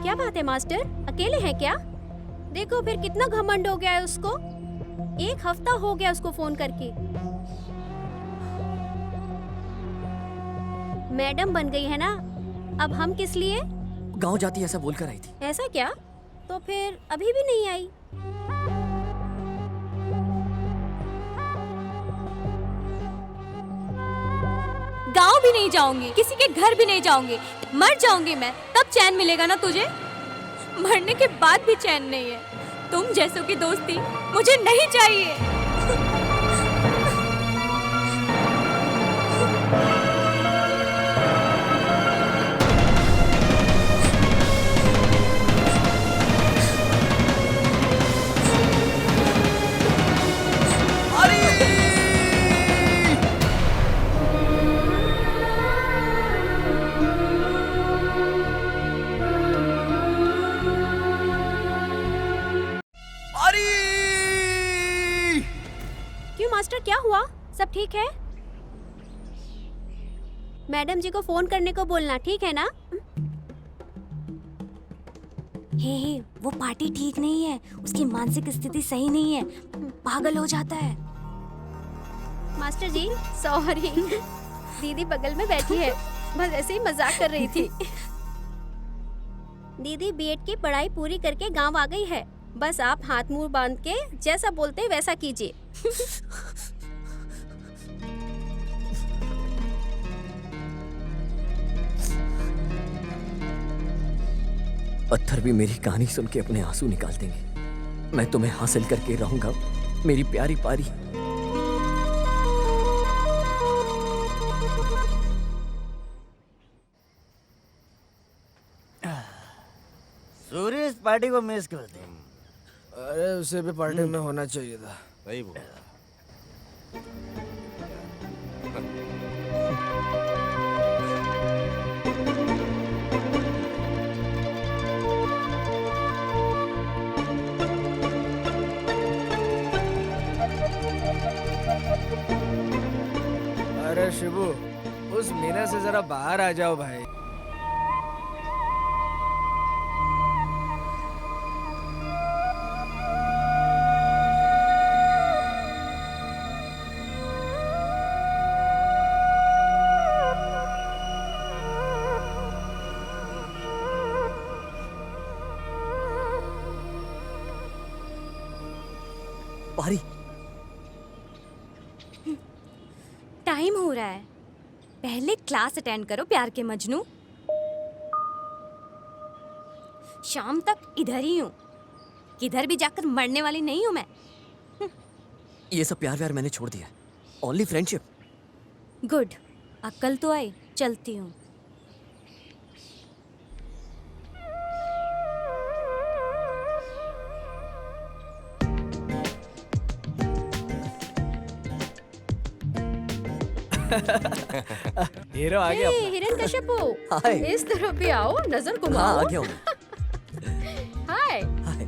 क्या बात है मास्टर, अकेले हैं क्या? देखो फिर कितना घमंड हो गया है उसको। 1 हफ्ता हो गया उसको फोन करके। मैडम बन गई है ना, अब हम किस लिए? गांव जाती ऐसा बोलकर आई थी। ऐसा क्या? तो फिर अभी भी नहीं आई? गांव भी नहीं जाऊंगी, किसी के घर भी नहीं जाऊंगी, मर जाऊंगी मैं, तब चैन मिलेगा ना तुझे? मरने के बाद भी चैन नहीं है। तुम जैसों की दोस्ती मुझे नहीं चाहिए। क्यों मास्टर, क्या हुआ? सब ठीक है? मैडम जी को फोन करने को बोलना, ठीक है ना? हे, वो पार्टी ठीक नहीं है, उसकी मानसिक स्थिति सही नहीं है, पागल हो जाता है। मास्टर जी सॉरी, दीदी बगल में बैठी है, बस ऐसे ही मजाक कर रही थी। दीदी बीएड की पढ़ाई पूरी करके गांव आ गई है, बस आप हाथ मुंह बांध के जैसा बोलते वैसा कीजिए। पत्थर भी मेरी कहानी सुन के अपने आंसू निकाल देंगे। मैं तुम्हें हासिल करके रहूंगा, मेरी प्यारी पारी। सूर्य इस पार्टी को मिस करते हैं। अरे उसे भी पार्टी में होना चाहिए था। वही बोल। अरे शिबू, उस मीना से जरा बाहर आ जाओ भाई। पारी, टाइम हो रहा है, पहले क्लास अटेंड करो प्यार के मजनू। शाम तक इधर ही हूँ, किधर भी जाकर मरने वाली नहीं हूँ मैं। ये सब प्यार व्यार मैंने छोड़ दिया है। Only friendship. गुड, अक्ल तो आई, चलती हूँ। हीरो आ गया अपना। हिरण्यकश्यपु, हाय। इस तरफ भी आओ, नजर हाँ, घुमाओ। आ गया हूँ। Hi, hi.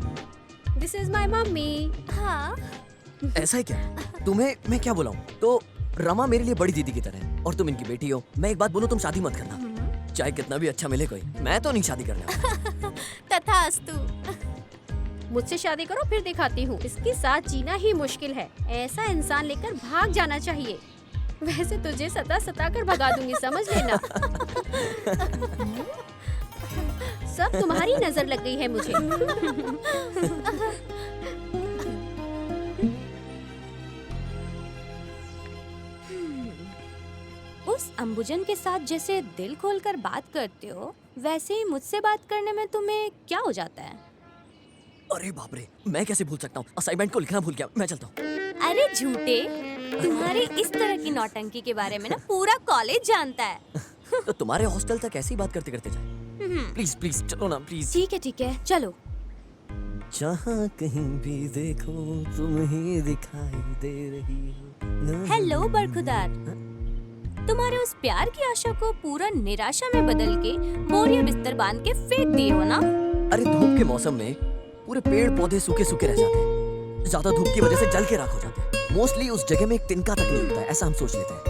This is my mummy. हाँ, ऐसा है क्या? तुम्हें मैं क्या बुलाऊं? तो रमा मेरे लिए बड़ी दीदी की तरह है और तुम इनकी बेटी हो। मैं एक बात बोलूं, तुम शादी मत करना, चाहे कितना भी अच्छा मिले कोई। मैं तो नहीं शादी करने वाला। तथास्तु। मुझसे शादी करो, फिर दिखाती हूँ। इसके साथ जीना ही मुश्किल है, ऐसा इंसान लेकर भाग जाना चाहिए। वैसे तुझे सता कर भगा दूंगी, समझ लेना। सब तुम्हारी नजर लग गई है मुझे। उस अंबुजन के साथ जैसे दिल खोलकर बात करते हो, वैसे ही मुझसे बात करने में तुम्हें क्या हो जाता है? अरे बाप रे, मैं कैसे भूल सकता हूँ? असाइनमेंट को लिखना भूल गया, मैं चलता हूँ। अरे झूठे, तुम्हारी इस तरह की नौटंकी के बारे में ना पूरा कॉलेज जानता है। तो तुम्हारे हॉस्टल तक ऐसी बात करते करते जाए। प्लीज प्लीज चलो ना, प्लीज। ठीक है, चलो। जहाँ कहीं भी देखो तुम ही दिखाई दे रही हो। हेलो बरखुदार, तुम्हारे उस प्यार की आशा को पूरा निराशा में बदल के बोरिया बिस्तर बांध के फेंक दिए हो ना? अरे धूप के मौसम में पूरे पेड़ पौधे सूखे सूखे रह जाते हैं। ज्यादा धूप की वजह से जल के राख हो जाते हैं। मोस्टली उस जगह में एक तिनका तक नहीं होता है, ऐसा हम सोच लेते हैं।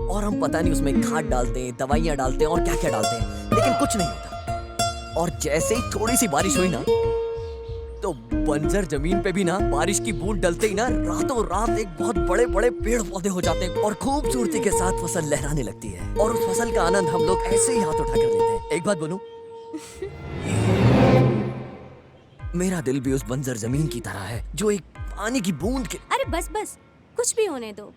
और हम पता नहीं उसमें खाद डालते हैं, दवाइयां डालते हैं और क्या क्या डालते हैं, लेकिन कुछ नहीं होता। और जैसे ही थोड़ी सी बारिश हुई ना, तो बंजर जमीन पे भी ना बारिश की बूंद डलते ही ना रातों रात एक बहुत बड़े बड़े पेड़ पौधे हो जाते हैं और खूबसूरती के साथ फसल लहराने लगती है। और उस फसल का आनंद हम लोग ऐसे ही हाथ उठा कर लेते हैं। एक बात बोलूं, मेरा दिल भी उस बंजर जमीन की तरह है जो एक पानी की बूंद के। अरे बस बस, कुछ भी होने दो।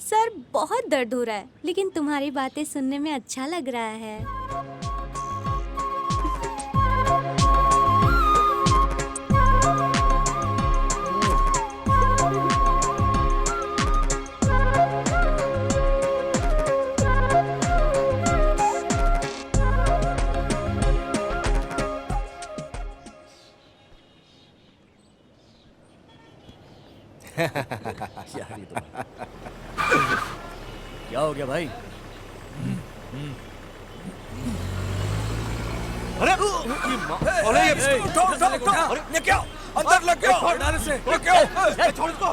सर बहुत दर्द हो रहा है, लेकिन तुम्हारी बातें सुनने में अच्छा लग रहा है। यार ये तो क्या हो गया भाई? अरे ये उठो अरे ये क्या अंदर लग गया डाल से ये क्या छोड़ इसको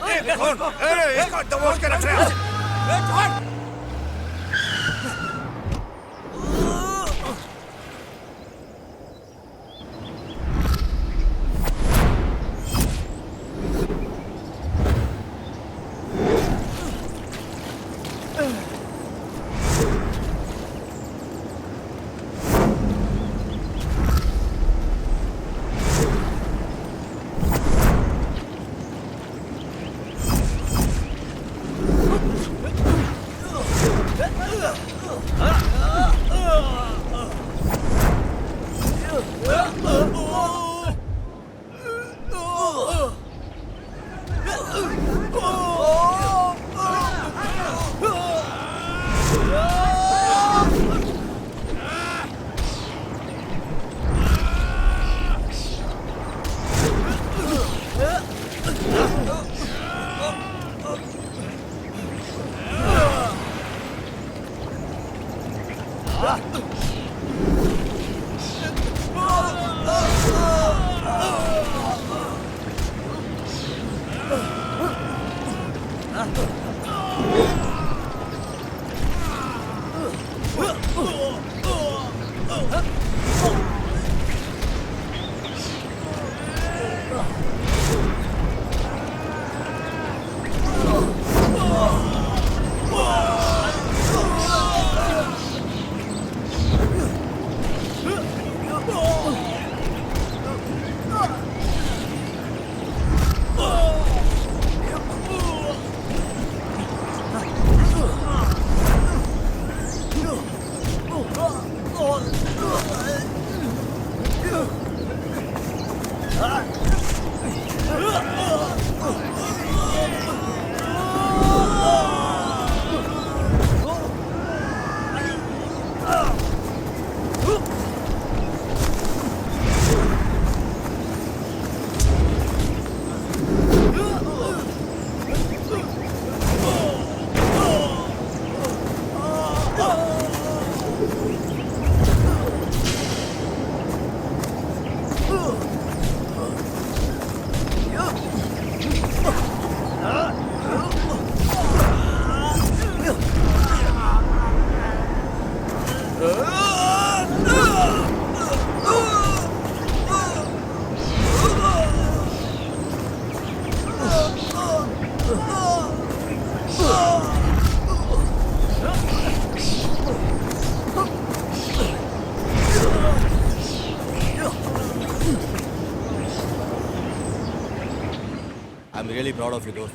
ये कौन अरे इसको दबोच के रख रहे हैं छोड़ I am really proud of you दोस्त।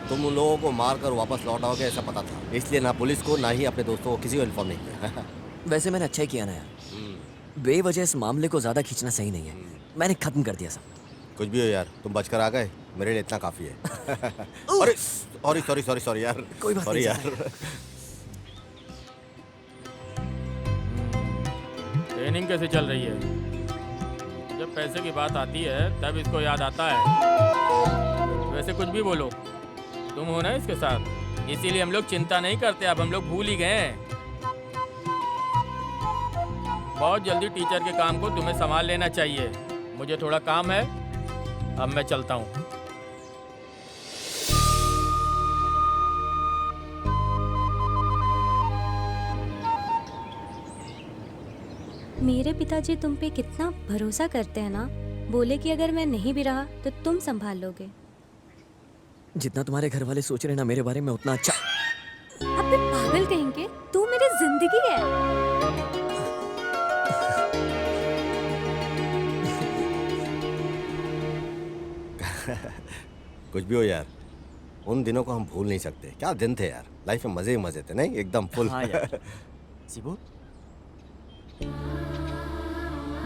तुम उन लोगों को मार कर वापस लौट आओगे ऐसा पता था, इसलिए ना पुलिस को ना ही अपने दोस्तों को किसी को इन्फॉर्म नहीं किया। वैसे मैंने अच्छा ही किया ना यार। बेवजह इस मामले को ज्यादा खींचना सही नहीं है। मैंने खत्म कर दिया सब। कुछ भी हो यार, तुम बचकर आ गए, मेरे लिए इतना काफी है। अरे सॉरी सॉरी सॉरी सॉरी यार, कोई बात सॉरी नहीं यार। ट्रेनिंग कैसे चल रही है? जब पैसे की बात आती है तब इसको याद आता है। वैसे कुछ भी बोलो, तुम हो ना इसके साथ। इसीलिए हम लोग चिंता नहीं करते, अब हम लोग भूल ही गए हैं। बहुत जल्दी टीचर के काम को तुम्हें संभाल लेना चाहिए। मुझे थोड़ा काम है, अब मैं चलता हूँ। मेरे पिताजी तुम पे कितना भरोसा करते हैं ना। बोले कि अगर मैं नहीं भी रहा तो तुम संभाल लोगे। जितना तुम्हारे घर वाले सोच रहे हैं ना मेरे बारे में उतना अच्छा। अबे पागल कहेंगे, तू मेरी जिंदगी है। कुछ भी हो यार, उन दिनों को हम भूल नहीं सकते। क्या दिन थे यार, लाइफ में मजे ही मजे थे, नहीं एकदम फुल। हाँ यार। शिबू,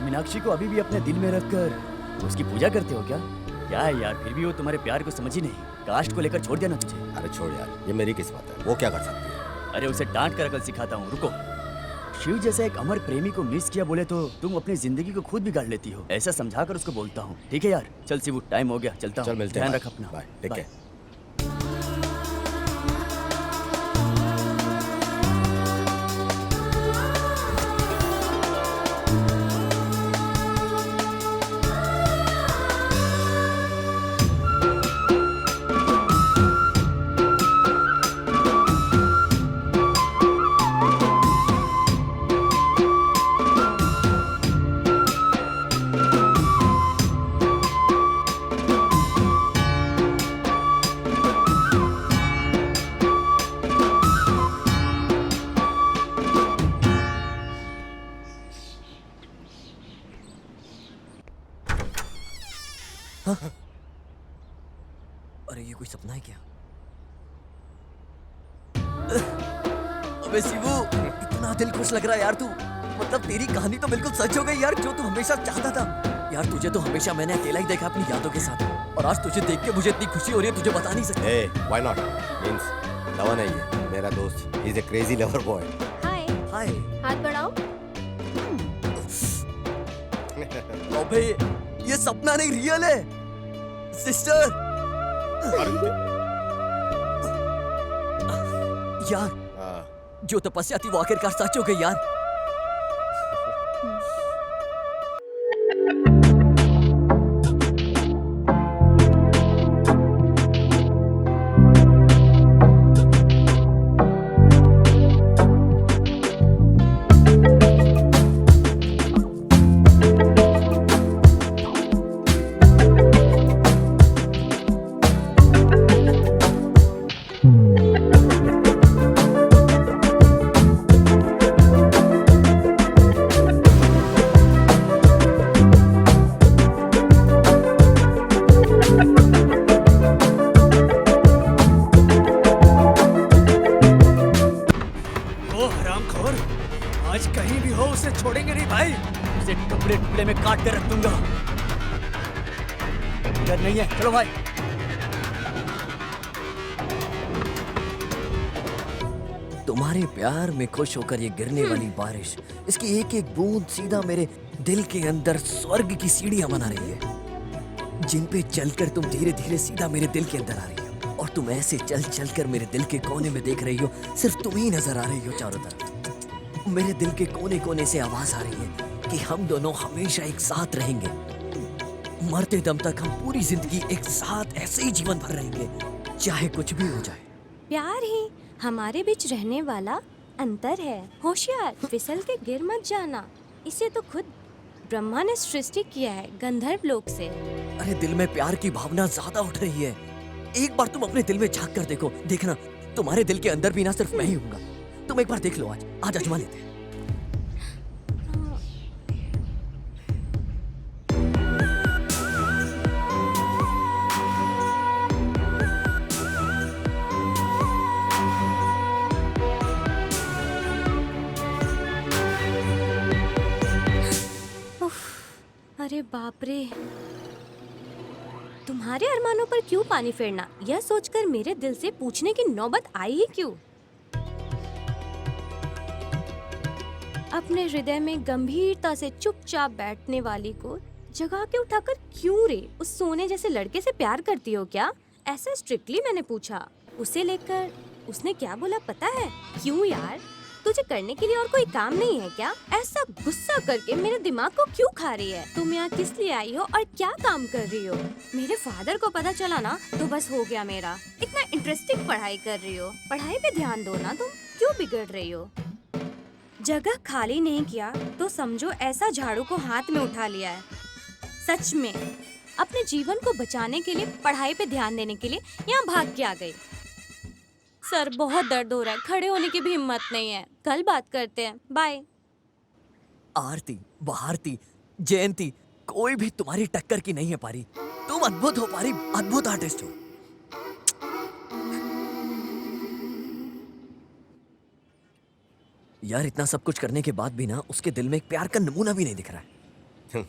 मीनाक्षी को अभी भी अपने दिल में रखकर उसकी पूजा करते हो क्या? क्या है यार, फिर भी वो तुम्हारे प्यार को समझ ही नहीं। कास्ट को लेकर छोड़ दिया ना तुझे। अरे छोड़ यार, ये मेरी किस्मत है, वो क्या कर सकती है। अरे उसे डांट कर अकल सिखाता हूँ, रुको। शिव जैसा एक अमर प्रेमी को मिस किया बोले तो तुम अपनी जिंदगी को खुद बिगाड़ लेती हो, ऐसा समझा कर उसको बोलता हूँ। ठीक है यार, चल शिवू, टाइम हो गया, चलता हूँ। चल मिलते हैं, ध्यान बाय। रख अपना। Bye, take care. अरे ये कोई सपना है क्या? अबे शिवू, इतना दिल खुश लग रहा है यार तू। मतलब तेरी कहानी तो बिल्कुल सच हो गई यार, जो तू हमेशा चाहता था। यार तुझे तो हमेशा मैंने अकेला ही देखा अपनी यादों के साथ, और आज तुझे देख के मुझे इतनी खुशी हो रही है, तुझे बता नहीं सकता। ए, व्हाई नॉट? मींस लवन है ये, मेरा दोस्त। He is a crazy lover boy. Hi. Hi. हाथ बढ़ाओ। अबे ये सपना नहीं, रियल है सिस्टर। यार जो तपस्या थी वो आखिरकार सच हो गई यार। आज कहीं भी हो उसे छोड़ेंगे नहीं भाई। उसे टुकड़े टुकड़े में काट कर रख दूंगा। डर नहीं है, चलो भाई। तुम्हारे प्यार में खुश होकर ये गिरने वाली बारिश, इसकी एक एक बूंद सीधा मेरे दिल के अंदर स्वर्ग की सीढ़ियां बना रही है, जिन पे चलकर तुम धीरे धीरे सीधा मेरे दिल के अंदर आ रही हो। और तुम ऐसे चल चल कर मेरे दिल के कोने में देख रही हो, सिर्फ तुम ही नजर आ रही हो चारों तरफ। मेरे दिल के कोने कोने से आवाज आ रही है कि हम दोनों हमेशा एक साथ रहेंगे, मरते दम तक हम पूरी जिंदगी एक साथ ऐसे ही जीवन भर रहेंगे, चाहे कुछ भी हो जाए। प्यार ही हमारे बीच रहने वाला अंतर है। होशियार, फिसल के गिर मत जाना। इसे तो खुद ब्रह्मा ने सृष्टि किया है गंधर्व लोक से। अरे दिल में प्यार की भावना ज्यादा उठ रही है। एक बार तुम अपने दिल में झांक कर देखो, देखना तुम्हारे दिल के अंदर भी ना सिर्फ मैं ही हूँगा। तुम एक बार देख लो, आज आजमा लेते हैं। अरे बाप रे, तुम्हारे अरमानों पर क्यों पानी फेरना, यह सोचकर मेरे दिल से पूछने की नौबत आई ही क्यों। अपने हृदय में गंभीरता से चुपचाप बैठने वाली को जगा के उठाकर क्यों रे, उस सोने जैसे लड़के से प्यार करती हो क्या? ऐसा स्ट्रिक्टली मैंने पूछा। उसे लेकर उसने क्या बोला पता है? क्यों यार? तुझे करने के लिए और कोई काम नहीं है क्या? ऐसा गुस्सा करके मेरे दिमाग को क्यों खा रही है? तुम यहाँ किस लिए आई हो और क्या काम कर रही हो? मेरे फादर को पता चला ना तो बस हो गया मेरा। इतना इंटरेस्टिंग पढ़ाई कर रही हो, पढ़ाई पे ध्यान दो ना, तुम क्यों बिगड़ रही हो? जगह खाली नहीं किया तो समझो ऐसा झाड़ू को हाथ में उठा लिया है। सच में अपने जीवन को बचाने के लिए, पढ़ाई पे ध्यान देने के लिए यहाँ भाग के आ गई। सर बहुत दर्द हो रहा है, खड़े होने की भी हिम्मत नहीं है। कल बात करते हैं, बाय। आरती, भारती, जयंती, कोई भी तुम्हारी टक्कर की नहीं है पारी। तुम अद्भुत हो पारी, अद्भुत आर्टिस्ट हो। यार इतना सब कुछ करने के बाद भी ना उसके दिल में एक प्यार का नमूना भी नहीं दिख रहा है।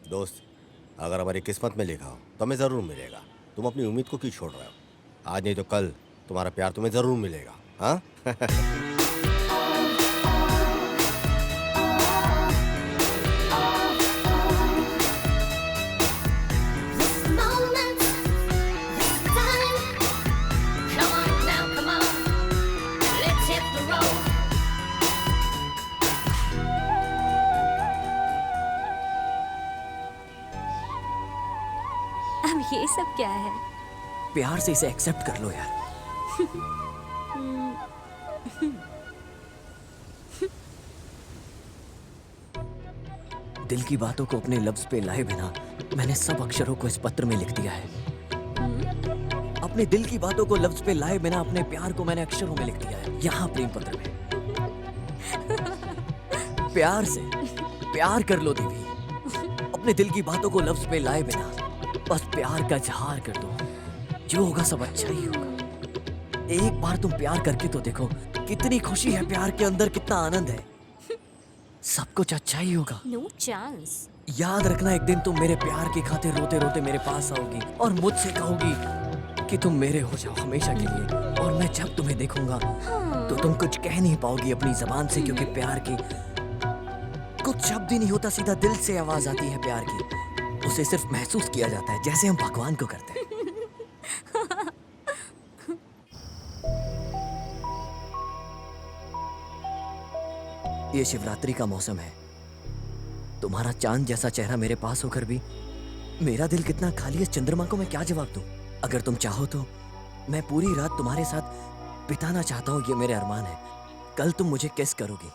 दोस्त, अगर हमारी किस्मत में लिखा हो तो हमें ज़रूर मिलेगा। तुम अपनी उम्मीद को क्यों छोड़ रहे हो? आज नहीं तो कल तुम्हारा प्यार तुम्हें ज़रूर मिलेगा। हाँ? अब ये सब क्या है? प्यार से इसे एक्सेप्ट कर लो यार। दिल की बातों को अपने लफ्ज पे लाए बिना मैंने सब अक्षरों को इस पत्र में लिख दिया है। अपने दिल की बातों को लफ्ज पे लाए बिना अपने प्यार को मैंने अक्षरों में लिख दिया है, यहाँ प्रेम पत्र में। प्यार से प्यार कर लो देवी, अपने दिल की बातों को लफ्ज पे लाए बिना बस प्यार का इजहार कर दो। जो होगा सब अच्छा ही होगा। एक बार तुम प्यार करके तो देखो, कितनी खुशी है प्यार के अंदर, कितना आनंद है। सब कुछ अच्छा ही होगा। No chance. याद रखना, एक दिन तुम मेरे प्यार की खातिर रोते रोते मेरे पास आओगी और मुझसे कहोगी कि तुम मेरे हो जाओ हमेशा के लिए। और मैं जब तुम्हें देखूंगा तो तुम कुछ कह नहीं पाओगी अपनी जबान से, क्योंकि प्यार की कुछ शब्द ही नहीं होता, सीधा दिल से आवाज आती है प्यार की। उसे सिर्फ महसूस किया जाता है, जैसे हम भगवान को करते हैं। ये शिवरात्रि का मौसम है, तुम्हारा चांद जैसा चेहरा मेरे पास होकर भी मेरा दिल कितना खाली है। चंद्रमा को मैं क्या जवाब दूं? अगर तुम चाहो तो मैं पूरी रात तुम्हारे साथ बिताना चाहता हूं, ये मेरे अरमान है। कल तुम मुझे किस करोगी,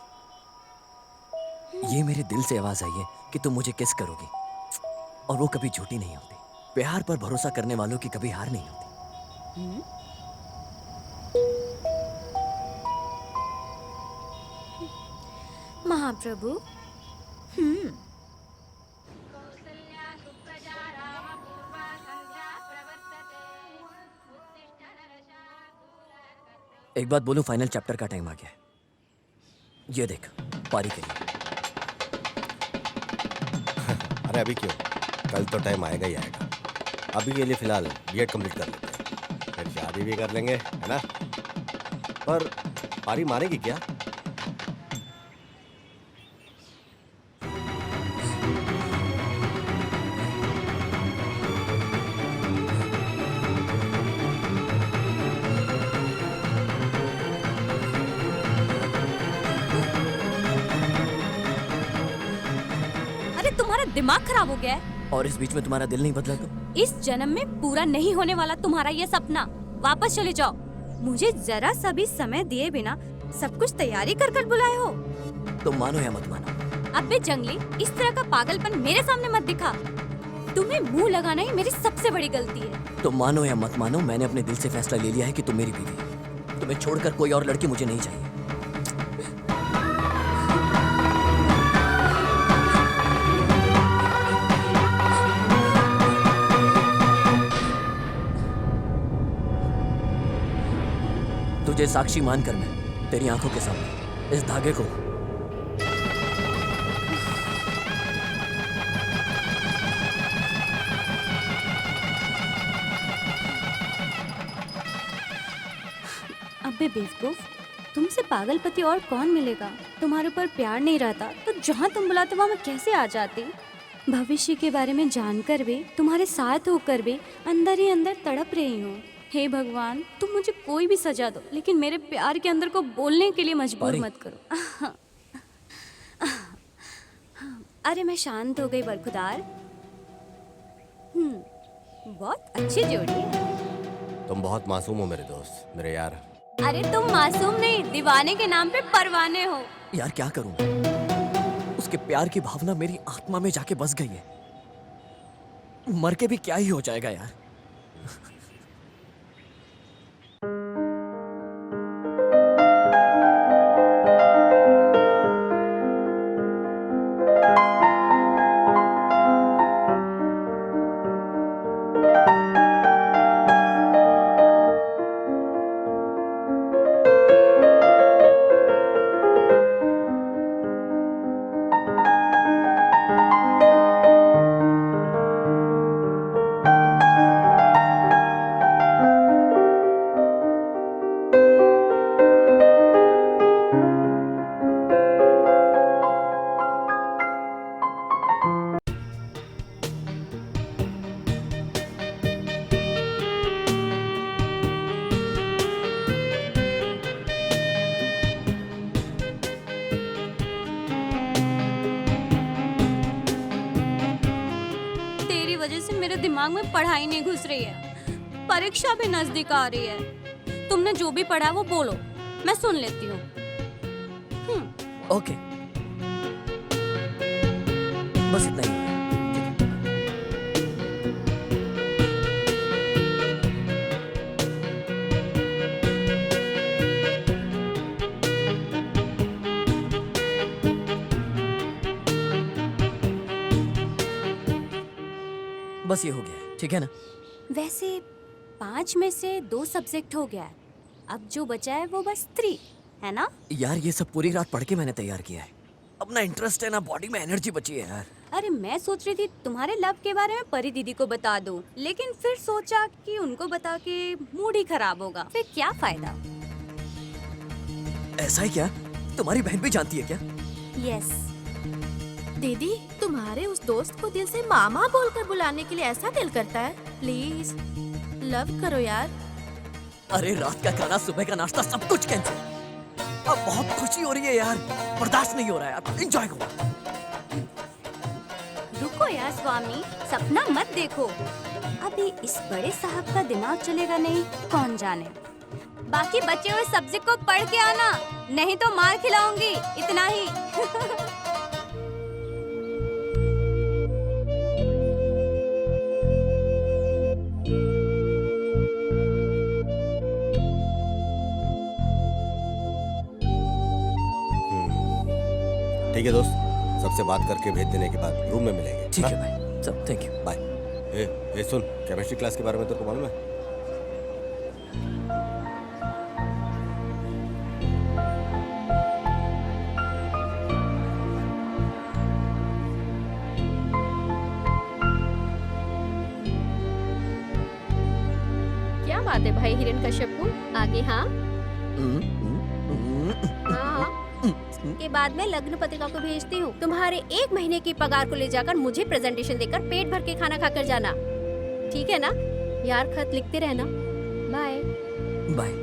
ये मेरे दिल से आवाज आई है कि तुम मुझे किस करोगी, और वो कभी झूठी नहीं होती। प्यार पर भरोसा करने वालों की कभी हार नहीं होती। महाप्रभु, एक बात बोलूं, फाइनल चैप्टर का टाइम आ गया है। ये देख, पारी के लिए। अरे अभी क्यों, कल तो टाइम आएगा ही आएगा। अभी के लिए फिलहाल बीएड कंप्लीट कर लेते हैं, फिर शादी भी कर लेंगे, है ना? पर पारी मारेगी क्या? अरे तुम्हारा दिमाग खराब हो गया है? और इस बीच में तुम्हारा दिल नहीं बदला तो? इस जन्म में पूरा नहीं होने वाला तुम्हारा ये सपना। वापस चले जाओ। मुझे जरा सा भी समय दिए बिना सब कुछ तैयारी कर कर बुलाए हो। तुम मानो या मत मानो। अबे जंगली, इस तरह का पागलपन मेरे सामने मत दिखा। तुम्हें मुंह लगाना ही मेरी सबसे बड़ी गलती है। तुम मानो या मत मानो, मैंने अपने दिल से फैसला ले लिया है कि तुम मेरी बीवी हो। तुम्हें छोड़कर कोई और लड़की मुझे नहीं चाहिए। तुझे साक्षी मानकर मैं तेरी आंखों के सामने इस धागे को अबे बेवकूफ, तुमसे पागलपति और कौन मिलेगा? तुम्हारे ऊपर प्यार नहीं रहता तो जहाँ तुम बुलाते वहाँ मैं कैसे आ जाती? भविष्य के बारे में जानकर भी, तुम्हारे साथ होकर भी अंदर ही अंदर तड़प रही हूँ। हे भगवान, तुम मुझे कोई भी सजा दो, लेकिन मेरे प्यार के अंदर को बोलने के लिए मजबूर पारी। मत करो। अरे मैं शांत हो गई बरखुदार। बहुत अच्छी जोड़ी है। तुम बहुत मासूम हो मेरे दोस्त, मेरे यार। अरे तुम मासूम नहीं, दीवाने के नाम पे परवाने हो। यार क्या करूं? उसके प्यार की भावना मेरी आत्मा में जाके बस गई है। मर के भी क्या ही हो जाएगा यार। तेरी वजह से मेरे दिमाग में पढ़ाई नहीं घुस रही है, परीक्षा भी नजदीक आ रही है। तुमने जो भी पढ़ा वो बोलो, मैं सुन लेती हूँ। ओके, बस इतना ही है। बस ये हो गया है, ठीक है ना? वैसे 5 में से 2 सब्जेक्ट हो गया है, अब जो बचा है वो बस 3 है ना? यार ये सब पूरी रात पढ़ के मैंने तैयार किया है। अपना इंटरेस्ट है ना, बॉडी में एनर्जी बची है यार। अरे मैं सोच रही थी तुम्हारे लव के बारे में परी दीदी को बता दूं, लेकिन फिर सोचा कि उनको बता के मूड ही खराब होगा, फिर क्या फायदा। ऐसा है क्या? तुम्हारी बहन भी जानती है क्या? यस। दीदी, तुम्हारे उस दोस्त को दिल से मामा बोलकर बुलाने के लिए ऐसा दिल करता है? प्लीज लव करो यार। अरे रात का खाना, सुबह का नाश्ता, सब कुछ कैंसिल। अब बहुत खुशी हो रही है यार, बर्दाश्त नहीं हो रहा है। अब एंजॉय करो। रुको यार स्वामी, सपना मत देखो, अभी इस बड़े साहब का दिमाग चलेगा नहीं, कौन जाने। बाकी बचे हुए सब्जेक्ट को पढ़ के आना, नहीं तो मार खिलाऊंगी, इतना ही। ठीक है दोस्त, सबसे बात करके भेज देने के बाद रूम में मिलेंगे। ठीक है भाई, सब थैंक यू, बाय। ए सुन, केमिस्ट्री क्लास के बारे में तेरे को मालूम है? क्या बात है भाई हिरण्यकश्यपु, आगे हाँ हाँ के बाद में लग्न पत्रिका को भेजती हूँ। तुम्हारे 1 महीने की पगार को ले जाकर मुझे प्रेजेंटेशन देकर पेट भर के खाना खाकर जाना, ठीक है ना यार? खत लिखते रहना। Bye bye.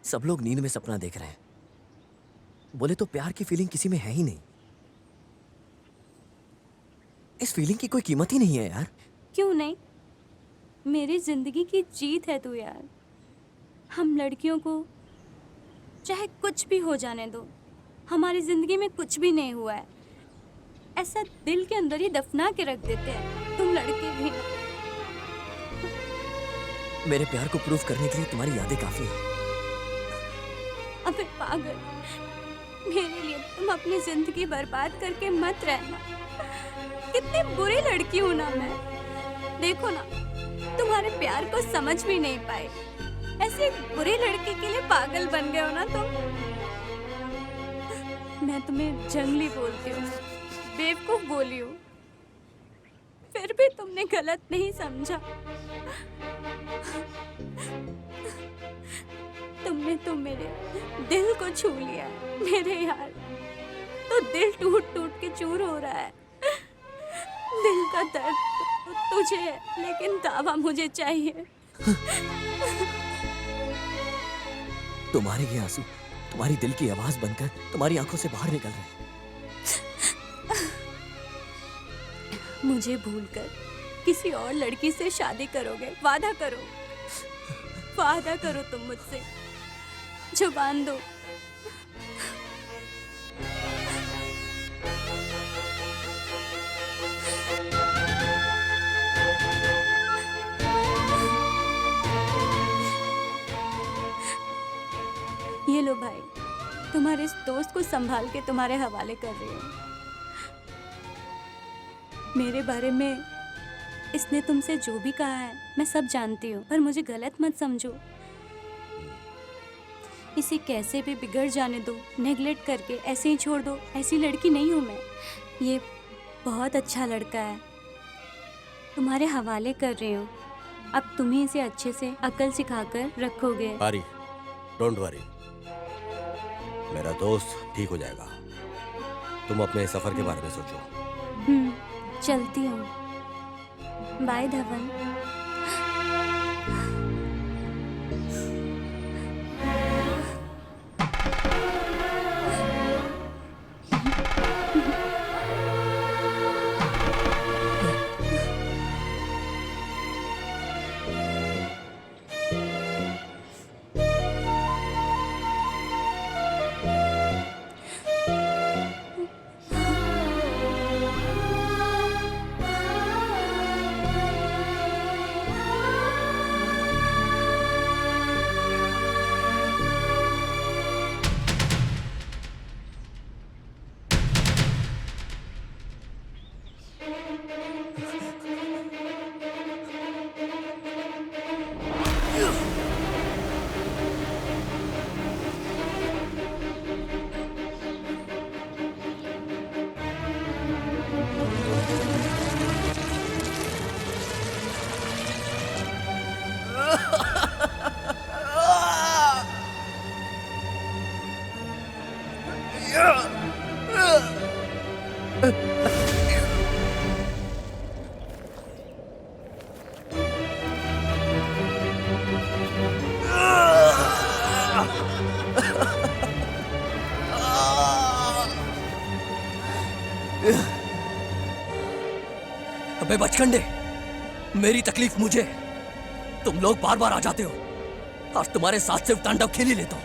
सब लोग नींद में सपना देख रहे हैं। बोले तो प्यार की फीलिंग किसी में है ही नहीं। इस फीलिंग की कोई कीमत ही नहीं है यार। क्यों नहीं? मेरी जिंदगी की जीत है तू यार। हम लड़कियों को चाहे कुछ भी हो जाने दो, हमारी जिंदगी में कुछ भी नहीं हुआ है ऐसा दिल के अंदर ही दफना के रख देते हैं। तुम लड़के भी ना। मेरे प्यार को प्रूफ करने के लिए तुम्हारी यादें काफी है। अबे पागल, मेरे लिए तुम अपनी जिंदगी बर्बाद करके मत रहना। कितनी बुरी लड़की हूँ ना मैं। देखो ना, तुम्हारे प्यार को समझ भी नहीं पाए। ऐसे बुरी लड़की के लिए पागल बन गए हो ना तुम। मैं तुम्हें जंगली बोलती हूँ, बेवकूफ बोली हूँ, फिर भी तुमने गलत नहीं समझा। तुमने तो मेरे दिल को छू लिया है मेरे यार। तो दिल टूट टूट के चूर हो रहा है। दिल का दर्द तो तुझे है, लेकिन दावा मुझे चाहिए। तुम्हारे ये आंसू तुम्हारी दिल की आवाज बनकर तुम्हारी आंखों से बाहर निकल रहे हैं। मुझे भूलकर किसी और लड़की से शादी करोगे? वादा करो, वादा करो तुम मुझसे। जुबान दो। ये लो भाई, तुम्हारे इस दोस्त को संभाल के तुम्हारे हवाले कर रही हूँ। मेरे बारे में इसने तुमसे जो भी कहा है मैं सब जानती हूँ, पर मुझे गलत मत समझो। इसे कैसे भी बिगड़ जाने दो, नेगलेक्ट करके ऐसे ही छोड़ दो। ऐसी लड़की नहीं हूँ मैं। ये बहुत अच्छा लड़का है, तुम्हारे हवाले कर रही हूँ। अब तुम ही इसे अच्छे से अकल सिखाकर रखोगे। आरी, डोंट वरी, मेरा दोस्त ठीक हो जाएगा। तुम अपने सफर के बारे में सोचो। चलती हूँ। बाय धवन। अबे बचकंडे, मेरी तकलीफ मुझे, तुम लोग बार बार आ जाते हो। आज तुम्हारे साथ सिर्फ तांडव खेल ही लेता हूं।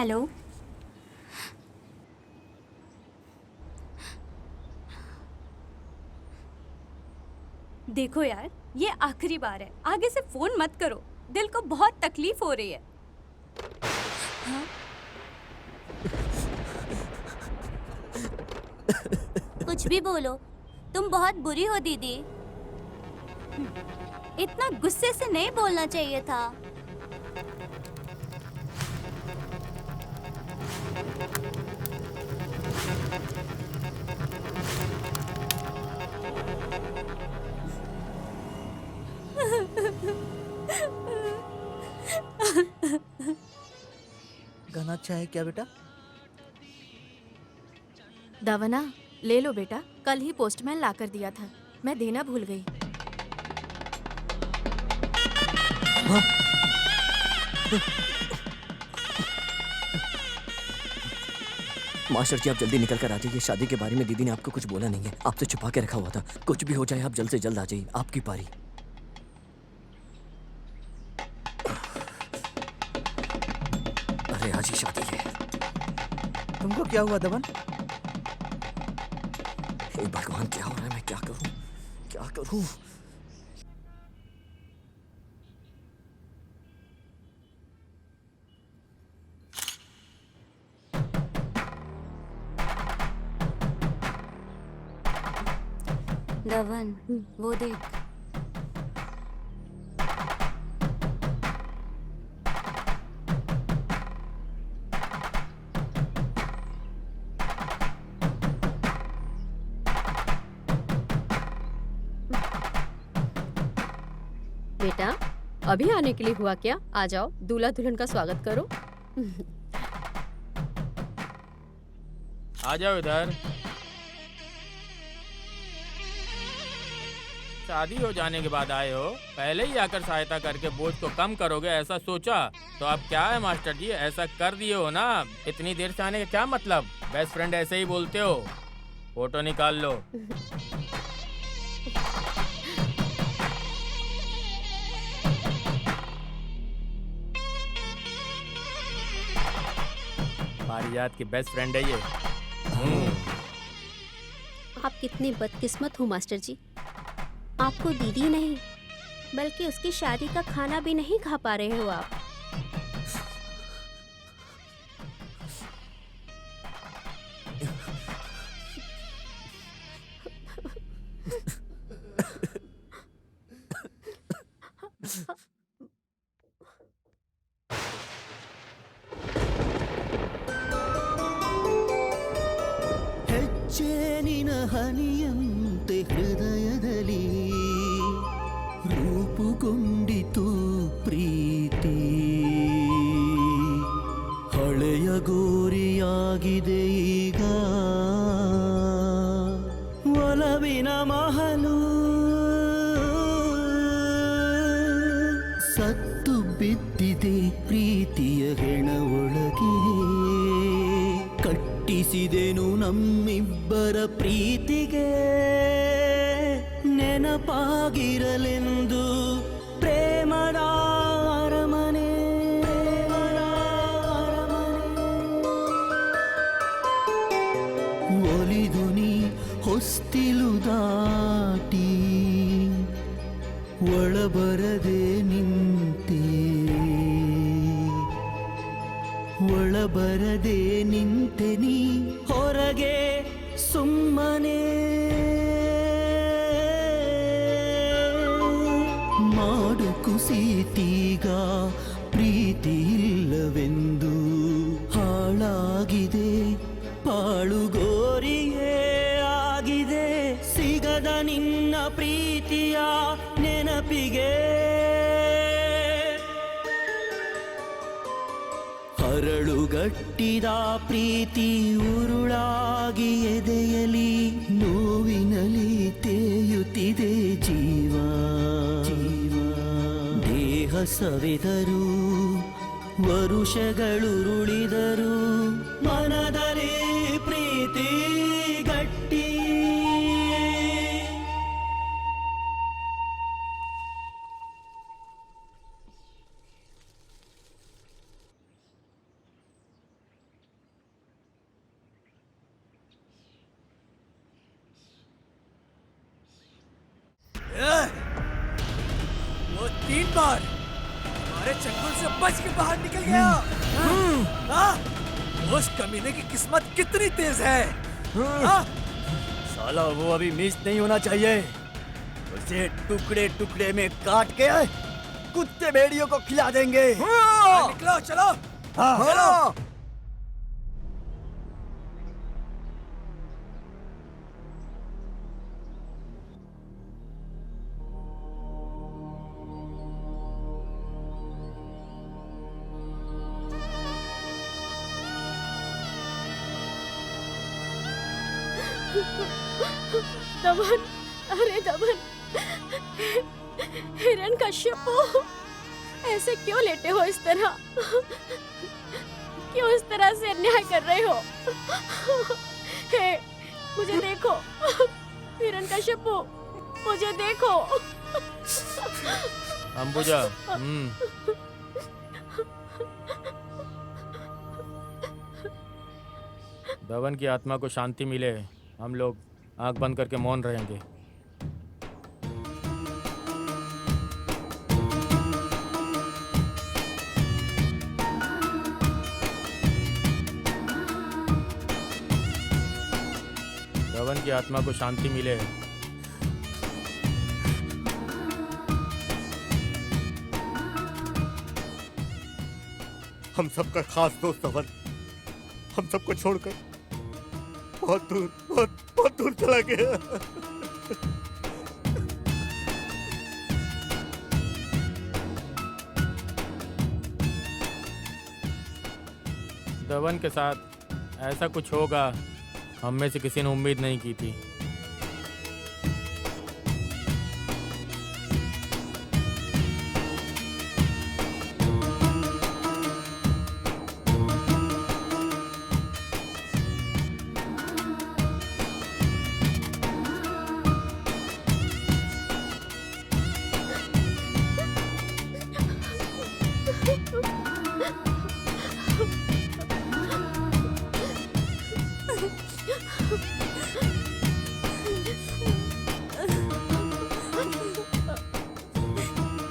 हेलो। देखो यार, ये आखिरी बार है, आगे से फोन मत करो, दिल को बहुत तकलीफ हो रही है। हाँ? कुछ भी बोलो, तुम बहुत बुरी हो दीदी। इतना गुस्से से नहीं बोलना चाहिए था। गाना अच्छा है क्या बेटा? दवना ले लो बेटा, कल ही पोस्टमैन ला कर दिया था, मैं देना भूल गई। मास्टर जी, आप जल्दी निकल कर आ जाइए। शादी के बारे में दीदी ने आपको कुछ बोला नहीं है, आपसे छुपा के रखा हुआ था। कुछ भी हो जाए आप जल्द से जल्द आ जाइए, आपकी पारी। अरे आज ही शादी है। तुमको क्या हुआ दमन? हे भगवान, क्या हो रहा है? मैं क्या करूं, क्या करूं? दवन, वो देख। बेटा, अभी आने के लिए हुआ क्या? आ जाओ, दूल्हा दुल्हन का स्वागत करो। आ जाओ इधर। शादी हो जाने के बाद आए हो, पहले ही आकर सहायता करके बोझ को कम करोगे ऐसा सोचा, तो अब क्या है मास्टर जी, ऐसा कर दिए हो ना। इतनी देर से आने का क्या मतलब? बेस्ट फ्रेंड ऐसे ही बोलते हो। फोटो निकाल लो। पारिजात की बेस्ट फ्रेंड है ये। आप कितने बदकिस्मत हो मास्टर जी, आपको दीदी नहीं बल्कि उसकी शादी का खाना भी नहीं खा पा रहे हो आप। ಹೆಜ್ಜೇನಿನ ಹನಿಯಂತೆ ಹೃದಯದಲ್ಲಿ ರೂಪುಗೊಂಡಿತು ಪ್ರೀತಿ, ಹಳೆಯ ಗೋರಿಯಾಗಿದೆ ಈಗ ಒಲವಿನ ಮಹಲು, ಸತ್ತು ಬಿದ್ದಿದೆ ಪ್ರೀತಿಯ ಹೆಣ ಒಳಗೆ, ಕಟ್ಟಿಸಿದೆನು ನಮ್ಮಿಬ್ಬರ ಪ್ರೀತಿಗೆ, ನೆನಪಾಗಿರಲೆಂದು ಪ್ರೇಮದ ಅರಮನೆ, ಒಲಿದು ನೀ ಹೊಸ್ತಿಲು ದಾಟಿ ಒಳಬರದೆ ನಿಂತೆ, ಒಳಬರದೆ ನಿಂತೆ ನೀ ಹೊರಗೆ ಸುಮ್ಮನೆ, ಮಾಡು ಕುಸಿತೀಗ ಪ್ರೀತಿ ಇಲ್ಲವೆಂದು, ಹಾಳಾಗಿದೆ ಪಾಳುಗೋರಿಯೇ ಆಗಿದೆ, ಸಿಗದ ನಿನ್ನ ಪ್ರೀತಿಯ ನೆನಪಿಗೆ, ಹರಳುಗಟ್ಟಿದ ಪ್ರೀತಿ ಉರುಳಾಗಿ ಎದೆಯಲಿ, ನೋವಿನಲಿ ತೇಯುತ್ತಿದೆ ಜೀವ, ದೇಹ ಸವೆದರು ವರುಷಗಳುರುಳಿದರು, ಮನದಲ್ಲಿ ಪ್ರೀತಿ ಗಟ್ಟಿ. 3 बार हमारे चंगुल से बच के बाहर निकल गया। हाँ? उस कमीने की किस्मत कितनी तेज है। हाँ? साला वो अभी मिस नहीं होना चाहिए। उसे टुकड़े टुकड़े में काट के कुत्ते भेड़ियों को खिला देंगे। निकलो, चलो। चलो। दमन, अरे दमन, हिरण कश्यप, ऐसे क्यों लेटे हो इस तरह? क्यों इस तरह से अन्याय कर रहे हो? हे, मुझे देखो, हिरण कश्यप, मुझे देखो। अंबुजा, धवन की आत्मा को शांति मिले, हम लोग आंख बंद करके मौन रहेंगे। धवन की आत्मा को शांति मिले। हम सबका खास दोस्त धवन हम सबको छोड़कर बहुत दूर चला गया। धवन के साथ ऐसा कुछ होगा हम में से किसी ने उम्मीद नहीं की थी।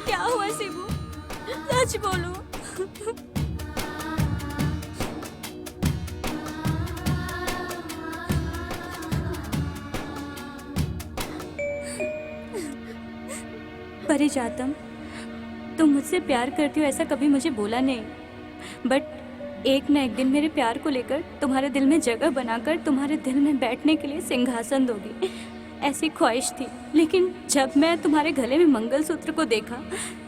क्या हुआ शिबू? सच बोलो। परिजातम, तुम मुझसे प्यार करती हो ऐसा कभी मुझे बोला नहीं, बट एक न एक दिन मेरे प्यार को लेकर तुम्हारे दिल में जगह बनाकर तुम्हारे दिल में बैठने के लिए सिंहासन दोगी, ऐसी ख्वाहिश थी। लेकिन जब मैं तुम्हारे गले में मंगलसूत्र को देखा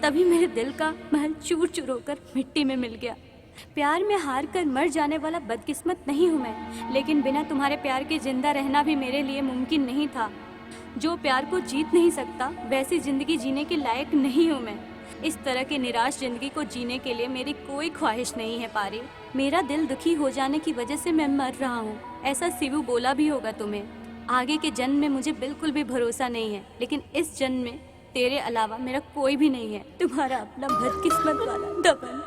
तभी मेरे दिल का महल चूर चूर होकर मिट्टी में मिल गया। प्यार में हार कर मर जाने वाला बदकिस्मत नहीं हूँ मैं, लेकिन बिना तुम्हारे प्यार के जिंदा रहना भी मेरे लिए मुमकिन नहीं था। जो प्यार को जीत नहीं सकता वैसी जिंदगी जीने के लायक नहीं हूँ मैं। इस तरह की निराश जिंदगी को जीने के लिए मेरी कोई ख्वाहिश नहीं है पारी। मेरा दिल दुखी हो जाने की वजह से मैं मर रहा हूँ, ऐसा शिवू बोला भी होगा तुम्हें। आगे के जन्म में मुझे बिल्कुल भी भरोसा नहीं है, लेकिन इस जन्म में तेरे अलावा मेरा कोई भी नहीं है। तुम्हारा अपना बदकिस्मत वाला दमन।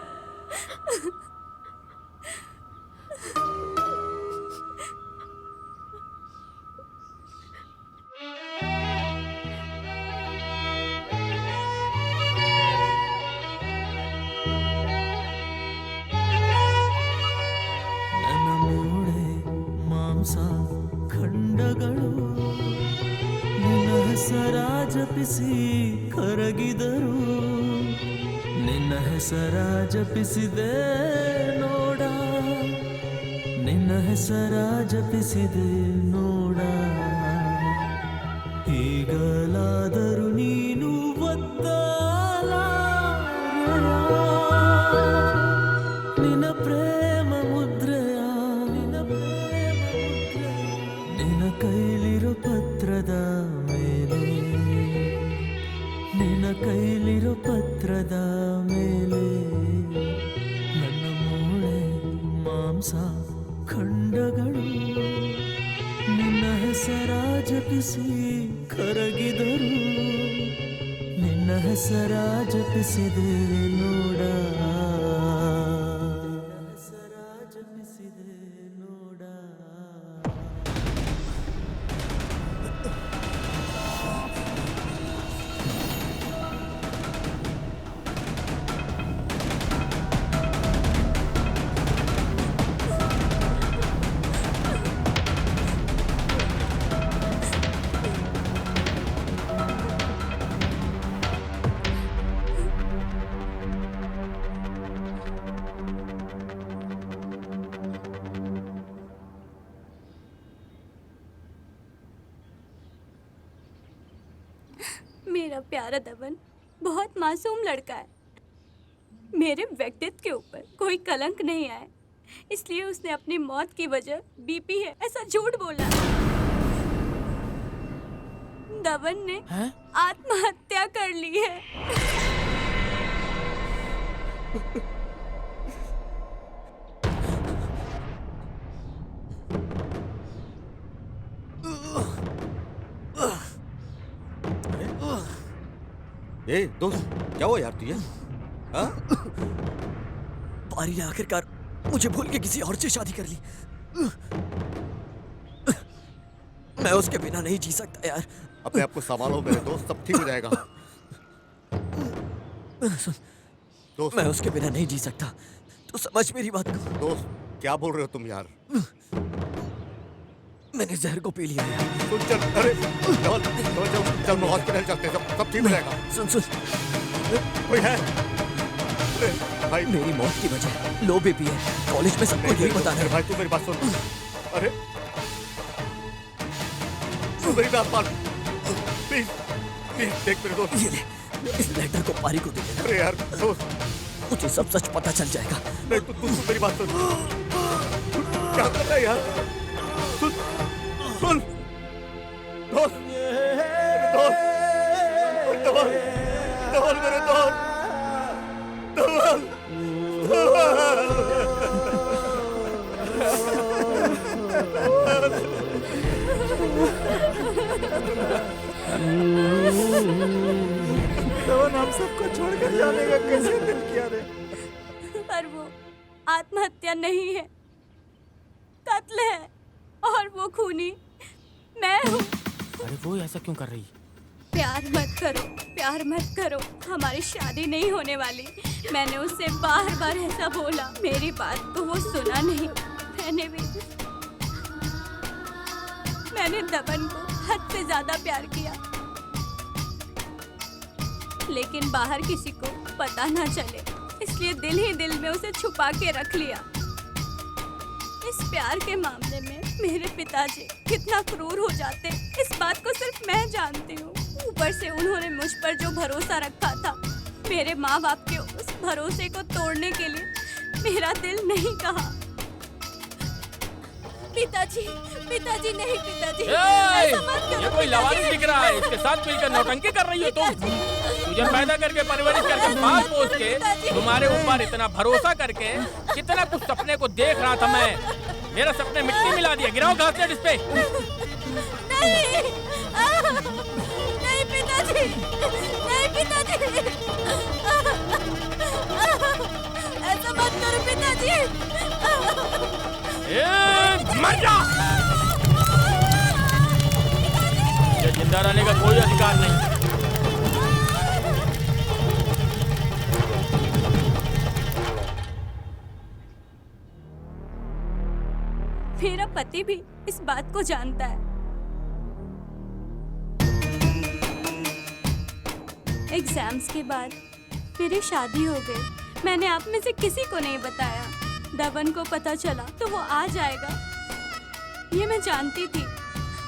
ನನ್ನ ಮೂಳೆ ಮಾಂಸ ಖಂಡಗಳು ನಿನ್ನ ಹೆಸರ ಜಪಿಸಿ ಕರಗಿದರು, ನಿನ್ನ ಹೆಸರ ಜಪಿಸಿದೆ ನೋಡ, ನಿನ್ನ ಹೆಸರ ಜಪಿಸಿದೆ ನೋಡ. ಈಗಲಾದರೂ ನೀನು ನಿನ್ನ ಪ್ರೇಮ ಮುದ್ರೆಯ, ನಿನ್ನ ಕೈಲಿರೋ ಪತ್ರದ ಮೇಲೆ, ನಿನ್ನ ಕೈಲಿರೋ ಪತ್ರದ ಮೇಲೆ ನನ್ನ ಮೂಳೆ ಮಾಂಸ ಖಂಡಗಳು ನಿನ್ನ ಹೆಸರ ಜಪಿಸಿ ಕರಗಿದರು, ನಿನ್ನ ಹೆಸರ ಜಪಿಸಿದೆ ನೋಡ, ಹೆಸರ ಜಪಿಸಿದೆ ನೋಡ. मेरा प्यारा दबन बहुत मासूम लड़का है। मेरे व्यक्तित्व के ऊपर कोई कलंक नहीं आए, इसलिए उसने अपनी मौत की वजह बीपी है ऐसा झूठ बोला। दबन ने आत्महत्या कर ली है। ए दोस्त, क्या हुआ यार तुझे? हाँ? पारी ने आखिरकार मुझे भूल के किसी और से शादी कर ली। मैं उसके बिना नहीं जी सकता यार। अपने आप को संभालो मेरे दोस्त, सब ठीक हो जाएगा। दोस्त, मैं उसके बिना नहीं जी सकता, तो समझ मेरी बात को। दोस्त, क्या बोल रहे हो तुम यार? मैंने जहर को पी लिया है। सुन, चल, अरे चल हॉस्पिटल चलते हैं, सब ठीक हो जाएगा। सुन कोई है? अरे भाई, मेरी मौत की वजह लो बीपी है। कॉलेज में सबको यही बताना है। भाई तू मेरी बात सुन। अरे तू मेरी बात मान, प्लीज देख मेरे दोस्त। ये ले, इस लेटर को पारी को दे देना। अरे यार दोस्त, मुझे सब सच पता चल जाएगा। नहीं तू मेरी बात सुन। क्या कर रहा है यार? सुन दोस्त, मेरे दोस्त, धवल मेरे दोस्त, धवल। धवन हम सबको छोड़कर जाने का कैसे दिल किया रे? पर वो आत्महत्या नहीं है, कत्ल है, और वो खूनी मैं हूँ। अरे वो ऐसा क्यों कर रही? प्यार मत करो, प्यार मत करो, हमारी शादी नहीं होने वाली। मैंने उससे बार बार ऐसा बोला, मेरी बात तो वो सुना नहीं। मैंने दबन को हद से ज्यादा प्यार किया, लेकिन बाहर किसी को पता ना चले, इसलिए दिल ही दिल में उसे छुपा के रख लिया। इस प्यार के मामले में मेरे पिताजी कितना क्रूर हो जाते, इस बात को सिर्फ मैं जानती हूँ। ऊपर से उन्होंने मुझ पर जो भरोसा रखा था, मेरे माँ बाप के उस भरोसे को तोड़ने के लिए मेरा दिल नहीं कहा। पिताजी नहीं, पिताजी ऐसा मत करो। ये कोई लवारिस दिख रहा है, इसके साथ मिलकर नौटंकी कर रही हो तुम। तुझे पैदा करके परवरिश करके पाल पोस के तुम्हारे ऊपर इतना भरोसा करके कितना कुछ सपने को देख रहा था मैं। मेरा सपने मिट्टी मिला दिया। गिराओ घास से इस पे। नहीं पिताजी, नहीं पिताजी, ऐसा मत करो पिताजी। मर जा। ये जिंदा रहने का कोई अधिकार नहीं। मेरा पति भी इस बात को जानता है। एग्जाम्स के बाद मेरी शादी हो गई। मैंने आप में से किसी को नहीं बताया। दबन को पता चला तो वो आ जाएगा, ये मैं जानती थी।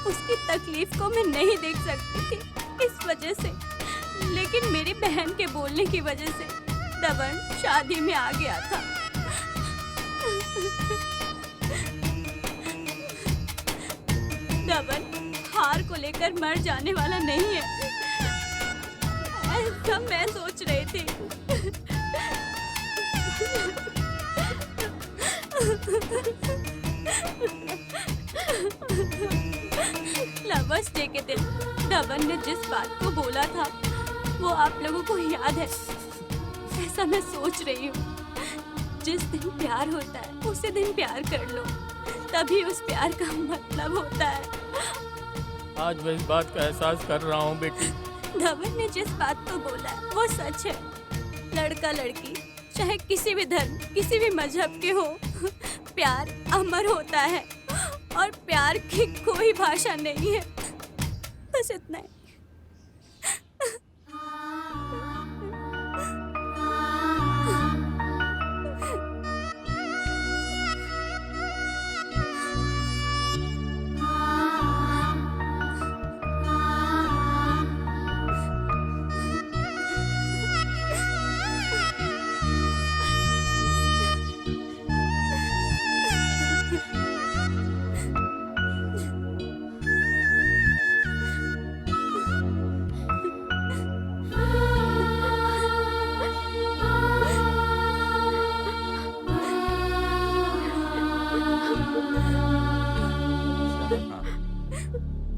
उसकी तकलीफ को मैं नहीं देख सकती थी इस वजह से, लेकिन मेरी बहन के बोलने की वजह से दबन शादी में आ गया था। दबन हार को लेकर मर जाने वाला नहीं है, ऐसा मैं सोच रही थी। लवर्स डे के दिन दबन ने जिस बात को बोला था वो आप लोगों को याद है, ऐसा मैं सोच रही हूँ। जिस दिन प्यार होता है उसी दिन प्यार कर लो, तभी उस प्यार का मतलब होता है। आज मैं इस बात का एहसास कर रहा हूँ बेटी। धवन ने जिस बात को बोला है वो सच है। लड़का लड़की चाहे किसी भी धर्म किसी भी मजहब के हो, प्यार अमर होता है और प्यार की कोई भाषा नहीं है। बस इतना ही।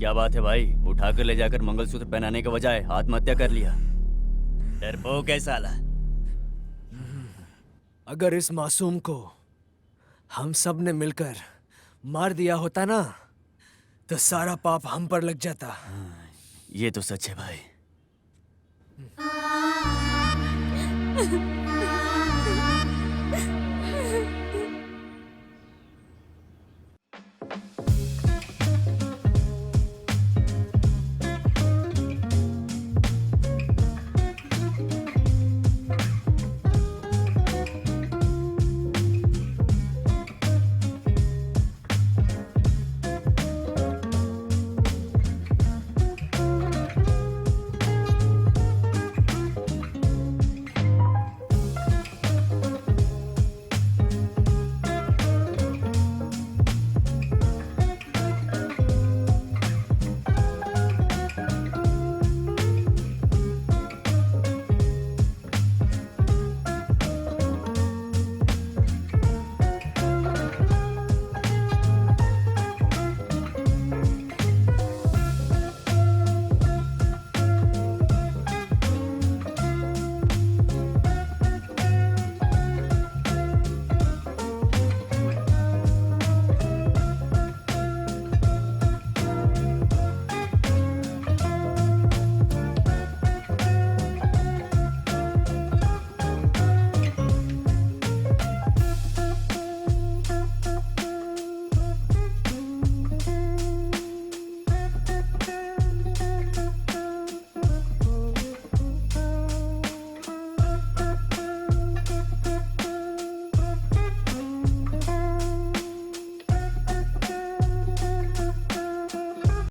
क्या बात है भाई, उठाकर ले जाकर मंगलसूत्र पहनाने के बजाय आत्महत्या कर लिया। डरपोक है साला। अगर इस मासूम को हम सब ने मिलकर मार दिया होता ना, तो सारा पाप हम पर लग जाता। ये तो सच है भाई।